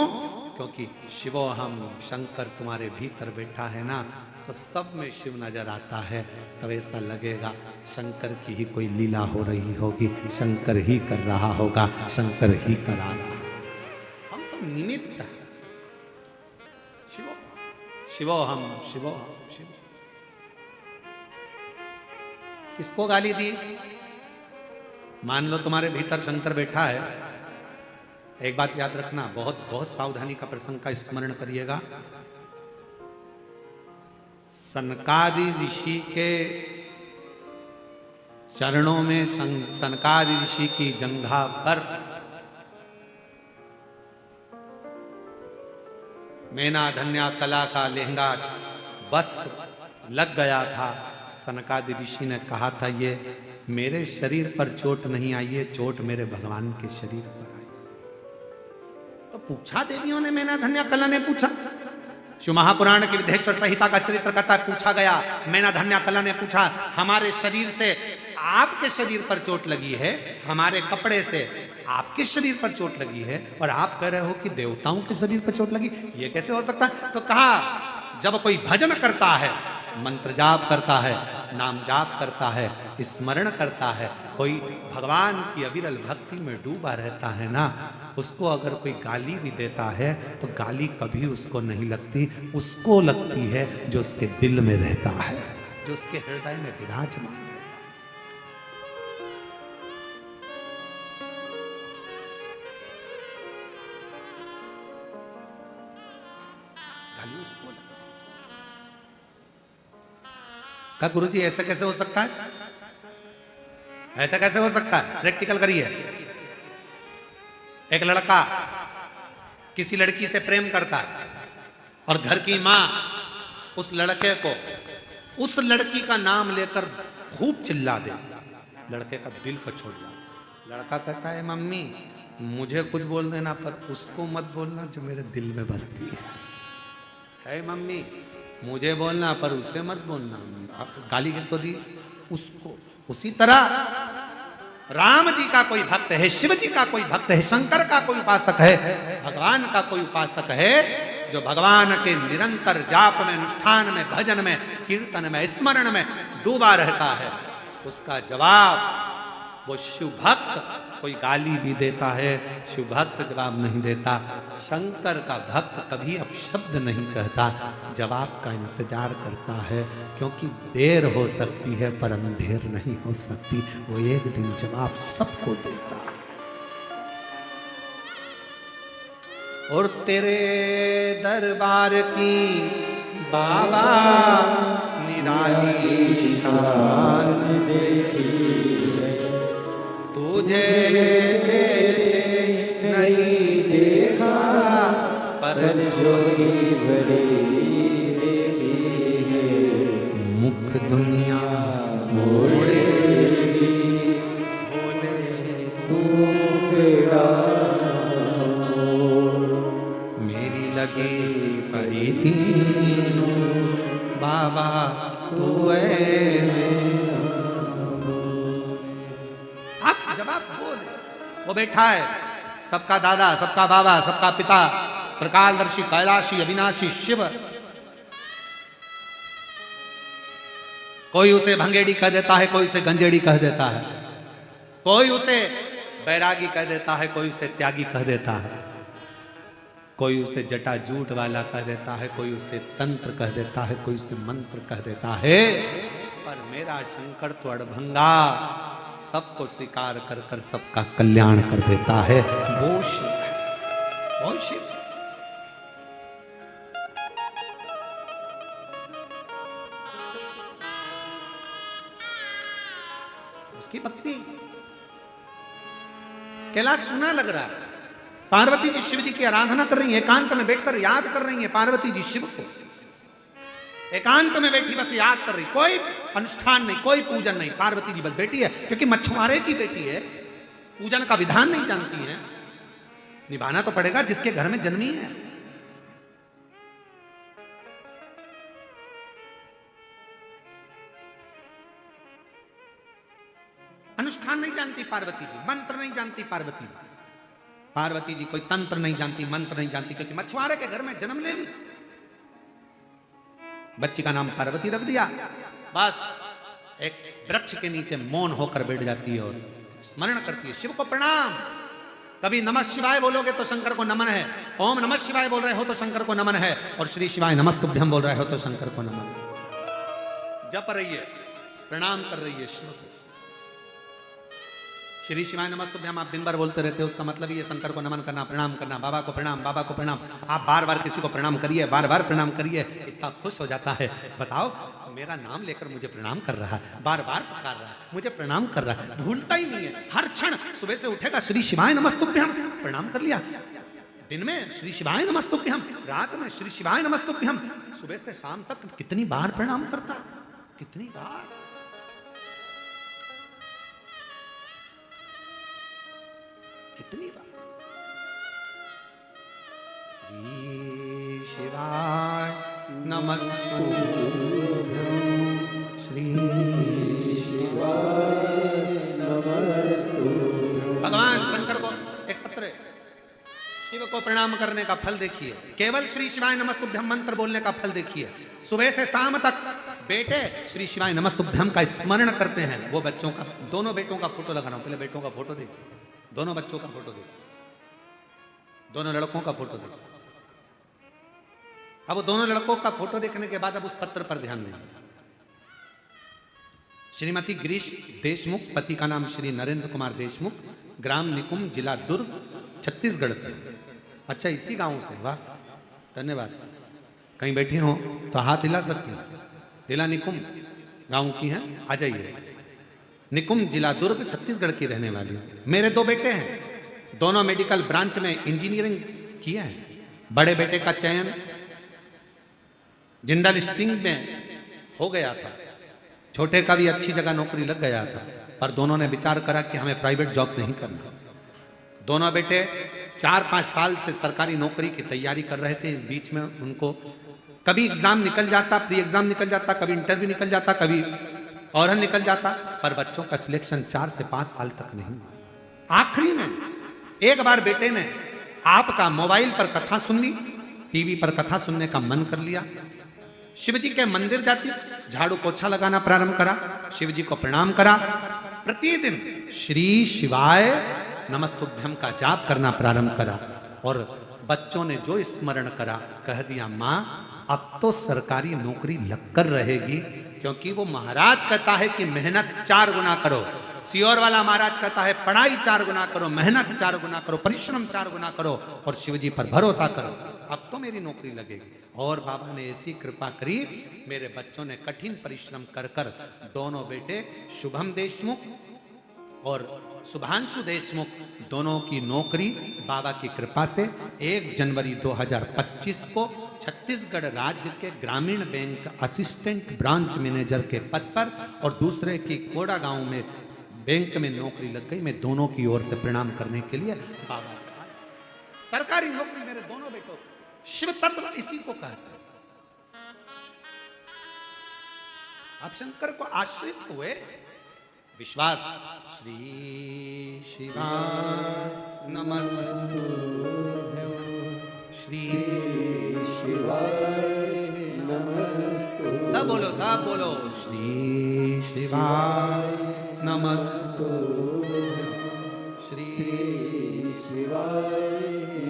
क्योंकि शिवो हम, शंकर तुम्हारे भीतर बैठा है ना, तो सब में शिव नजर आता है। तब ऐसा लगेगा शंकर की ही कोई लीला हो रही होगी, शंकर ही कर रहा होगा, शंकर ही करा रहा। हम तो निमित्त हैं। शिवो शिवो हम, शिवो हम, शिव। किसको गाली दी? मान लो तुम्हारे भीतर शंकर बैठा है, एक बात याद रखना, बहुत बहुत सावधानी का प्रसंग का स्मरण करिएगा। सनकादि ऋषि के चरणों में सनकादि ऋषि की जंघा पर मैना धन्या कला का लहंगा वस्त्र लग गया था। सनकादि ऋषि ने कहा था ये मेरे शरीर पर चोट नहीं आई है, चोट मेरे भगवान के शरीर पर आई। तो पूछा देवियों ने, मैना धन्या कला ने पूछा, शिव महापुराण की विदेश्वर संहिता का चरित्र कथा पूछा गया। मैना धन्या कला ने पूछा, हमारे शरीर से आपके शरीर पर चोट लगी है, हमारे कपड़े से आपके शरीर पर चोट लगी है, और आप कह रहे हो कि देवताओं के शरीर पर चोट लगी, ये कैसे हो सकता है? तो कहा जब कोई भजन करता है, मंत्र जाप करता है, नाम जाप करता है, स्मरण करता है, कोई भगवान की अविरल भक्ति में डूबा रहता है ना, उसको अगर कोई गाली भी देता है तो गाली कभी उसको नहीं लगती, उसको लगती है जो उसके दिल में रहता है, जो उसके हृदय में विराजमान रहता है। गाली उसको लगती। का गुरुजी ऐसा कैसे हो सकता है? ऐसा कैसे हो सकता है? प्रैक्टिकल करिए। एक लड़का किसी लड़की से प्रेम करता है और घर की मां उस लड़के को उस लड़की का नाम लेकर खूब चिल्ला दे, लड़के का दिल को छोड़ जाता। लड़का कहता है मम्मी मुझे कुछ बोल देना पर उसको मत बोलना जो मेरे दिल में बसती है मम्मी मुझे बोलना पर उसे मत बोलना। गाली किसको दी? उसको। उसी तरह राम जी का कोई भक्त है, शिव जी का कोई भक्त है, शंकर का कोई उपासक है, भगवान का कोई उपासक है जो भगवान के निरंतर जाप में, अनुष्ठान में, भजन में, कीर्तन में, स्मरण में डूबा रहता है, उसका जवाब वो शिव भक्त कोई गाली भी देता है, शिव भक्त जवाब नहीं देता। शंकर का भक्त कभी अपशब्द नहीं कहता, जवाब का इंतजार करता है, क्योंकि देर हो सकती है पर अंधेर नहीं हो सकती। वो एक दिन जवाब सबको देता है। और तेरे दरबार की बाबा निराली शान देखी तुझे नहीं देखा पर ज्योति भरी देखी है, मुख दुनिया मोड़े भोले तू बेड़ा मेरी लगी पड़ी तीनों बाबा तू जवाब बोले। वो बैठा है सबका दादा, सबका बाबा, सबका पिता, त्रिकालदर्शी, कैलाशी, अविनाशी शिव। कोई उसे भंगेड़ी कह देता है, कोई उसे गंजेड़ी कह देता है, कोई उसे बैरागी कह देता है, कोई उसे त्यागी कह देता है, कोई उसे जटा जूट वाला कह देता है, कोई उसे तंत्र कह देता है, कोई उसे मंत्र कह देता है। पर मेरा शंकर तो अड़भंगा, सबको स्वीकार कर कर सबका कल्याण कर देता है। वो शिव है, वो शिव है। उसकी भक्ति कैलाश सुना लग रहा है। पार्वती जी शिव जी की आराधना कर रही है, एकांत में बैठकर याद कर रही है पार्वती जी शिव को, एकांत में बैठी बस याद कर रही, कोई अनुष्ठान नहीं, कोई पूजन नहीं। पार्वती जी बस बेटी है, क्योंकि मछुआरे की बेटी है, पूजन का विधान नहीं जानती है, निभाना तो पड़ेगा जिसके घर में जन्मी है। अनुष्ठान नहीं जानती पार्वती जी, मंत्र नहीं जानती पार्वती जी। पार्वती जी कोई तंत्र नहीं जानती, मंत्र नहीं जानती, क्योंकि मछुआरे के घर में जन्म ले ली। बच्ची का नाम पार्वती रख दिया। बस एक वृक्ष के नीचे मौन होकर बैठ जाती है और स्मरण करती है, शिव को प्रणाम। कभी नमः शिवाय बोलोगे तो शंकर को नमन है, ओम नमः शिवाय बोल रहे हो तो शंकर को नमन है, और श्री शिवाय नमस्तुभ्यम बोल रहे हो तो शंकर को नमन है। जप रही है, प्रणाम कर रही है शिव को। श्री शिवाय नमस्तुभ्यम आप दिन भर बोलते रहते हो, उसका मतलब ये शंकर को नमन करना, प्रणाम करना, बाबा को प्रणाम, बाबा को प्रणाम। आप बार बार किसी को प्रणाम करिए, बार बार प्रणाम करिए, इतना खुश हो जाता है। बताओ, मेरा नाम लेकर मुझे प्रणाम कर रहा है, बार बार पुकार रहा है, मुझे प्रणाम कर रहा है, भूलता ही नहीं है। हर क्षण सुबह से उठेगा श्री शिवाय नमस्तुभ्यम, प्रणाम कर लिया। दिन में श्री शिवाय नमस्तुभ्यम, रात में श्री शिवाय नमस्तुभ्यम, सुबह से शाम तक कितनी बार प्रणाम करता, कितनी बार। कितनी बार श्री शिवाय नमस्तुभ्यं, श्री शिवाय नमस्तुभ्यं। भगवान शंकर को एक पत्र है, शिव को प्रणाम करने का फल देखिए, केवल श्री शिवाय नमस्तुभ्यम मंत्र बोलने का फल देखिए। सुबह से शाम तक बेटे श्री शिवाय नमस्तुभ्यम का स्मरण करते हैं। वो बच्चों का, दोनों बेटों का फोटो लगा रहा हूं, पहले बेटों का फोटो देखिए, दोनों बच्चों का फोटो देखिए, दोनों लड़कों का फोटो देखिए। अब वो दोनों लड़कों का फोटो देखने के बाद अब उस पत्र पर ध्यान देंगे। श्रीमती गिरीश देशमुख, पति का नाम श्री नरेंद्र कुमार देशमुख, ग्राम निकुम, जिला दुर्ग, छत्तीसगढ़ से। अच्छा, इसी गांव से, वाह, धन्यवाद। कहीं बैठी हो तो हाथ हिला सकती हैं। जिला निकुम गांव की हैं, आ जाइए। निकुम, जिला दुर्ग, छत्तीसगढ़ की रहने वाली हूं। मेरे दो बेटे हैं, दोनों मेडिकल ब्रांच में इंजीनियरिंग किए हैं। बड़े बेटे का चयन जिंदल स्टील में हो गया था, छोटे का भी अच्छी जगह नौकरी लग गया था, पर दोनों ने विचार करा कि हमें प्राइवेट जॉब नहीं करना। दोनों बेटे 4-5 साल से सरकारी नौकरी की तैयारी कर रहे थे। इस बीच में उनको कभी एग्जाम निकल जाता, प्री एग्जाम निकल जाता, कभी इंटरव्यू निकल जाता, कभी और निकल जाता, पर बच्चों का सिलेक्शन 4 से 5 साल तक नहीं। आखिरी में एक बार बेटे ने आपका मोबाइल पर कथा सुन ली, टीवी पर कथा सुनने का मन कर लिया। शिव जी के मंदिर जाती, झाड़ू पोछा लगाना प्रारंभ करा, शिव जी को प्रणाम करा, प्रतिदिन श्री शिवाय नमस्तुभ्यम का जाप करना प्रारंभ करा। और बच्चों ने जो स्मरण करा, कह दिया माँ अब तो सरकारी नौकरी लगकर रहेगी, क्योंकि वो महाराज कहता है कि मेहनत 4 गुना करो। सियोर वाला महाराज कहता है पढ़ाई 4 गुना करो, मेहनत 4 गुना करो, परिश्रम 4 गुना करो और शिव जी पर भरोसा करो, अब तो मेरी नौकरी लगेगी। और बाबा ने ऐसी कृपा करी, मेरे बच्चों ने कठिन परिश्रम कर कर दोनों बेटे शुभम देशमुख और शुभांशु देशमुख दोनों की नौकरी बाबा की कृपा से 1 जनवरी 2025 को छत्तीसगढ़ राज्य के ग्रामीण बैंक असिस्टेंट ब्रांच मैनेजर के पद पर और दूसरे की कोड़ा गांव में बैंक में नौकरी लग गई। मैं दोनों की ओर से प्रणाम करने के लिए बाबा, सरकारी नौकरी मेरे दोनों बेटों, शिव तत्व इसी को कहते हैं। आप शंकर को आश्रित हुए, विश्वास, श्री शिवाय नमस्तुभ्यं, श्री शिवाय नमस्तुभ्यं। सब बोलो, सब बोलो, श्री शिवाय नमस्तुभ्यं, श्री शिवाय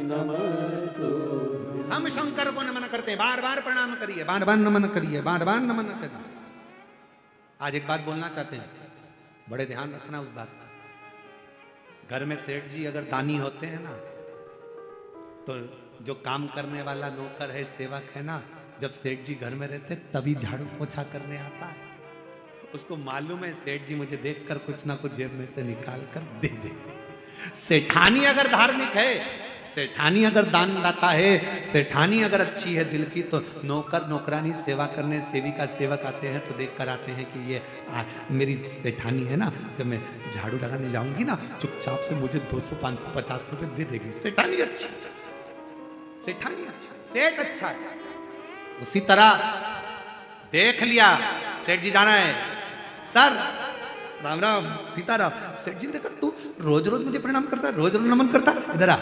नमस्तुभ्यं। हम शंकर को नमन करते हैं, बार बार प्रणाम करिए, बार बार नमन करिए, बार बार नमन करिए। आज एक बात बोलना चाहते हैं, बड़े ध्यान रखना उस बात का। घर में सेठ जी अगर दानी होते हैं ना, तो जो काम करने वाला नौकर है, सेवक है ना, जब सेठ जी घर में रहते तभी झाड़ू पोछा करने आता है। उसको मालूम है सेठ जी मुझे देखकर कुछ ना कुछ जेब में से निकाल कर दे दे। सेठानी अगर धार्मिक है, सेठानी अगर दानदाता है, सेठानी अगर अच्छी है दिल की, तो नौकर नौकरानी सेवा करने, सेविका सेवक आते हैं तो देख कर आते हैं कि ये मेरी सेठानी है ना, जब मैं झाड़ू लगाने जाऊंगी ना, चुपचाप से मुझे 200, 500, 50 रुपए दे देगी। सेठानी अच्छी, सेठानी अच्छा, सेठ अच्छा है। उसी तरह देख लिया सेठ जी जाना है, सर राम राम सीताराम। सेठ जी ने देखा तू रोज रोज मुझे प्रणाम करता है, रोज रोज नमन करता है, इधर आ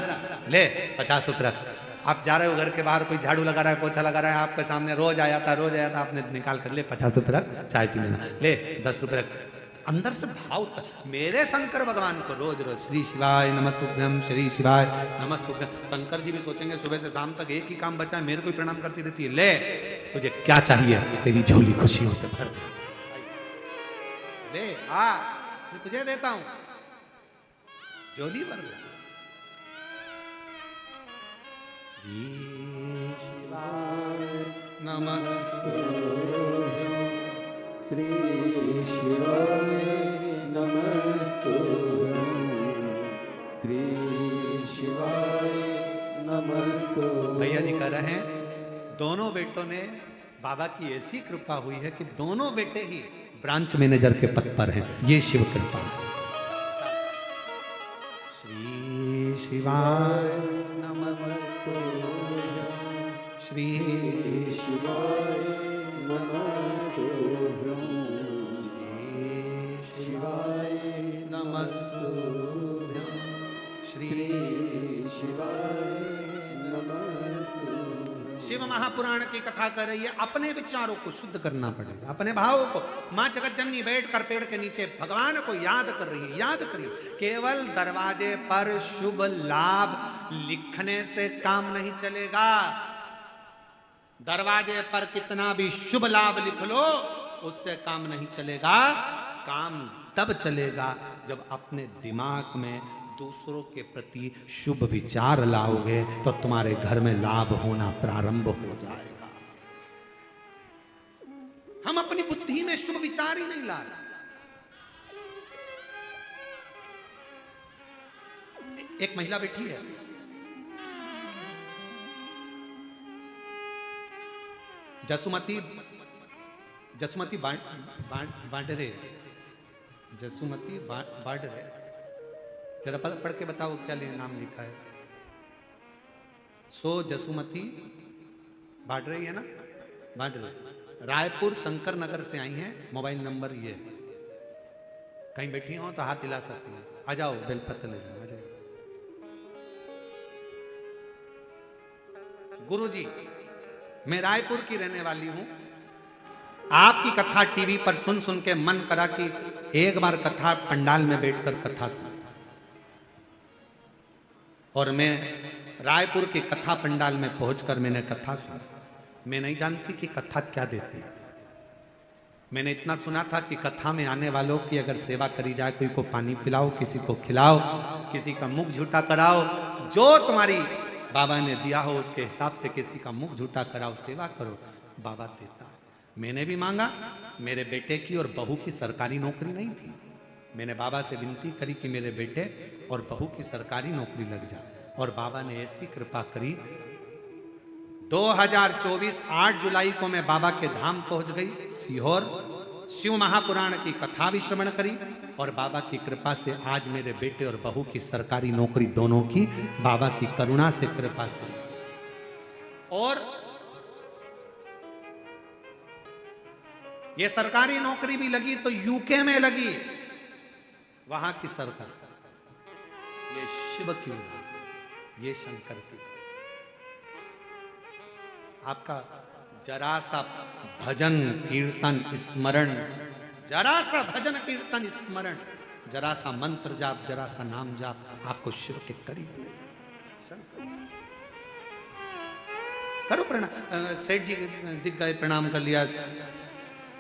ले 50 रुपये रख। आप जा रहे हो घर के बाहर, कोई झाड़ू लगा रहा है, पोछा लगा रहा है, आपके सामने रोज आया था, आपने निकाल कर ले 50 रुपये रख, चाय पी लेना, ले 10 रुपये रख। अंदर से भाव मेरे शंकर भगवान को रोज रोज श्री शिवाय नमस्तुभ्यम, श्री शिवाय नमस्तुभ्यम। शंकर जी भी सोचेंगे सुबह से शाम तक एक ही काम बचा है, मेरे को ही प्रणाम करती रहती है, ले तुझे क्या चाहिए, तेरी झोली खुशियों से भर दे, आ मैं तुझे देता हूं, झोली भर दे। श्री शिवाय नमस्तुभ्यम, श्री शिवाय नमस्तुभ्यं, श्री शिवाय नमस्तुभ्यं। भैया जी कह रहे हैं दोनों बेटों ने बाबा की ऐसी कृपा हुई है कि दोनों बेटे ही ब्रांच मैनेजर के पद पर हैं, ये शिव कृपा। श्री शिवाय नमस्तुभ्यं, श्री शिवाय नमस्तुभ्यं, शिवाय नमस्तुभ्यं, श्री शिवाय नमस्तुभ्यं। शिव महापुराण की कथा कर रही है, अपने विचारों को शुद्ध करना पड़ेगा, अपने भावों को। मां जगत जननी बैठकर पेड़ के नीचे भगवान को याद कर रही है, याद करिए। केवल दरवाजे पर शुभ लाभ लिखने से काम नहीं चलेगा। दरवाजे पर कितना भी शुभ लाभ लिख लो, उससे काम नहीं चलेगा। काम तब चलेगा जब अपने दिमाग में दूसरों के प्रति शुभ विचार लाओगे, तो तुम्हारे घर में लाभ होना प्रारंभ हो जाएगा। हम अपनी बुद्धि में शुभ विचार ही नहीं ला रहे। एक महिला बैठी है, जसुमती बांडरे, जसुमती बांडरे, जरा पढ़ के बताओ क्या नाम लिखा है। सो जसुमती बांडरे है ना, बांडरे, रायपुर शंकर नगर से आई हैं। मोबाइल नंबर ये है, कहीं बैठी हो तो हाथ हिला सकती हैं। आ जाओ, बेलपत्र ले जाओ, आ जाओ। गुरुजी, मैं रायपुर की रहने वाली हूं। आपकी कथा टीवी पर सुन सुन के मन करा कि एक बार कथा पंडाल में बैठकर कथा सुन। और मैं रायपुर की कथा पंडाल में पहुंचकर मैंने कथा सुनी। मैं नहीं जानती कि कथा क्या देती है। मैंने इतना सुना था कि कथा में आने वालों की अगर सेवा करी जाए, कोई को पानी पिलाओ, किसी को खिलाओ, किसी का मुख झूठा कराओ, जो तुम्हारी बाबा ने दिया हो उसके हिसाब से किसी का मुख झूठा कराओ, सेवा करो, बाबा देता है। मैंने भी मांगा, मेरे बेटे की और बहू की सरकारी नौकरी नहीं थी। मैंने बाबा से विनती करी कि मेरे बेटे और बहू की सरकारी नौकरी लग जाए, और बाबा ने ऐसी कृपा करी। 2024 8 जुलाई को मैं बाबा के धाम पहुंच गई, सीहोर। शिव महापुराण की कथा भी श्रवण करी, और बाबा की कृपा से आज मेरे बेटे और बहू की सरकारी नौकरी दोनों की बाबा की करुणा से, कृपा से। और ये सरकारी नौकरी भी लगी तो यूके में लगी, वहां की सरकार। ये शिव की उदाहरण, ये शंकर की। आपका जरा सा भजन कीर्तन स्मरण, जरा सा भजन कीर्तन स्मरण, जरा सा मंत्र जाप, जरा सा नाम जाप, आपको शिव के करीब ले। करो प्रणाम। सेठ जी दिख गए, प्रणाम कर लिया।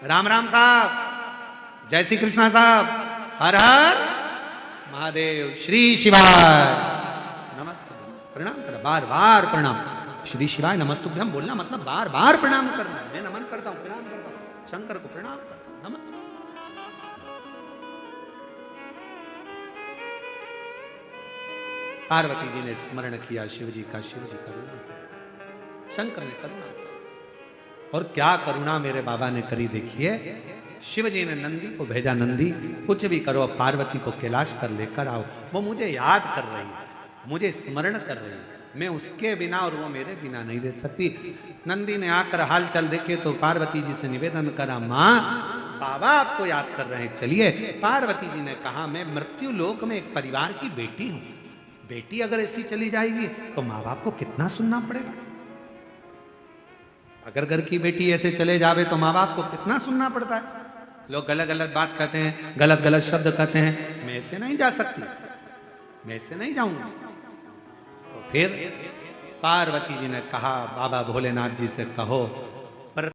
राम राम साहब, जय श्री कृष्णा साहब, हर हर महादेव, श्री शिवाय नमस्तुभ्यम। प्रणाम करो, बार बार प्रणाम। श्री शिवाय नमस्तुभ्यम बोलना मतलब बार बार प्रणाम करना। मैं नमन करता हूं, प्रणाम करता हूं, शंकर को प्रणाम करता हूं, नमन। पार्वती जी ने स्मरण किया शिव जी का, शिव जी करुणा करी, शंकर ने करुणा करी। और क्या करुणा मेरे बाबा ने करी, देखिए। शिव जी ने नंदी को भेजा, नंदी कुछ भी करो, पार्वती को कैलाश पर लेकर आओ। वो मुझे याद कर रही है, मुझे स्मरण कर रही है, मैं उसके बिना और वो मेरे बिना नहीं रह सकती। नंदी ने आकर हाल चाल देखे तो पार्वती जी से निवेदन करा, माँ बाबा आपको याद कर रहे हैं। चलिए, पार्वती जी ने कहा मैं मृत्यु लोक में एक परिवार की बेटी हूं, बेटी अगर ऐसी चली जाएगी तो माँ बाप को कितना सुनना पड़ेगा। अगर घर की बेटी ऐसे चले जावे तो माँ बाप को कितना सुनना पड़ता है। लोग गलत गलत बात कहते हैं, गलत गलत शब्द कहते हैं, मैं ऐसे नहीं जा सकती, मैं ऐसे नहीं जाऊंगा। तो फिर पार्वती जी ने कहा बाबा भोलेनाथ जी से कहो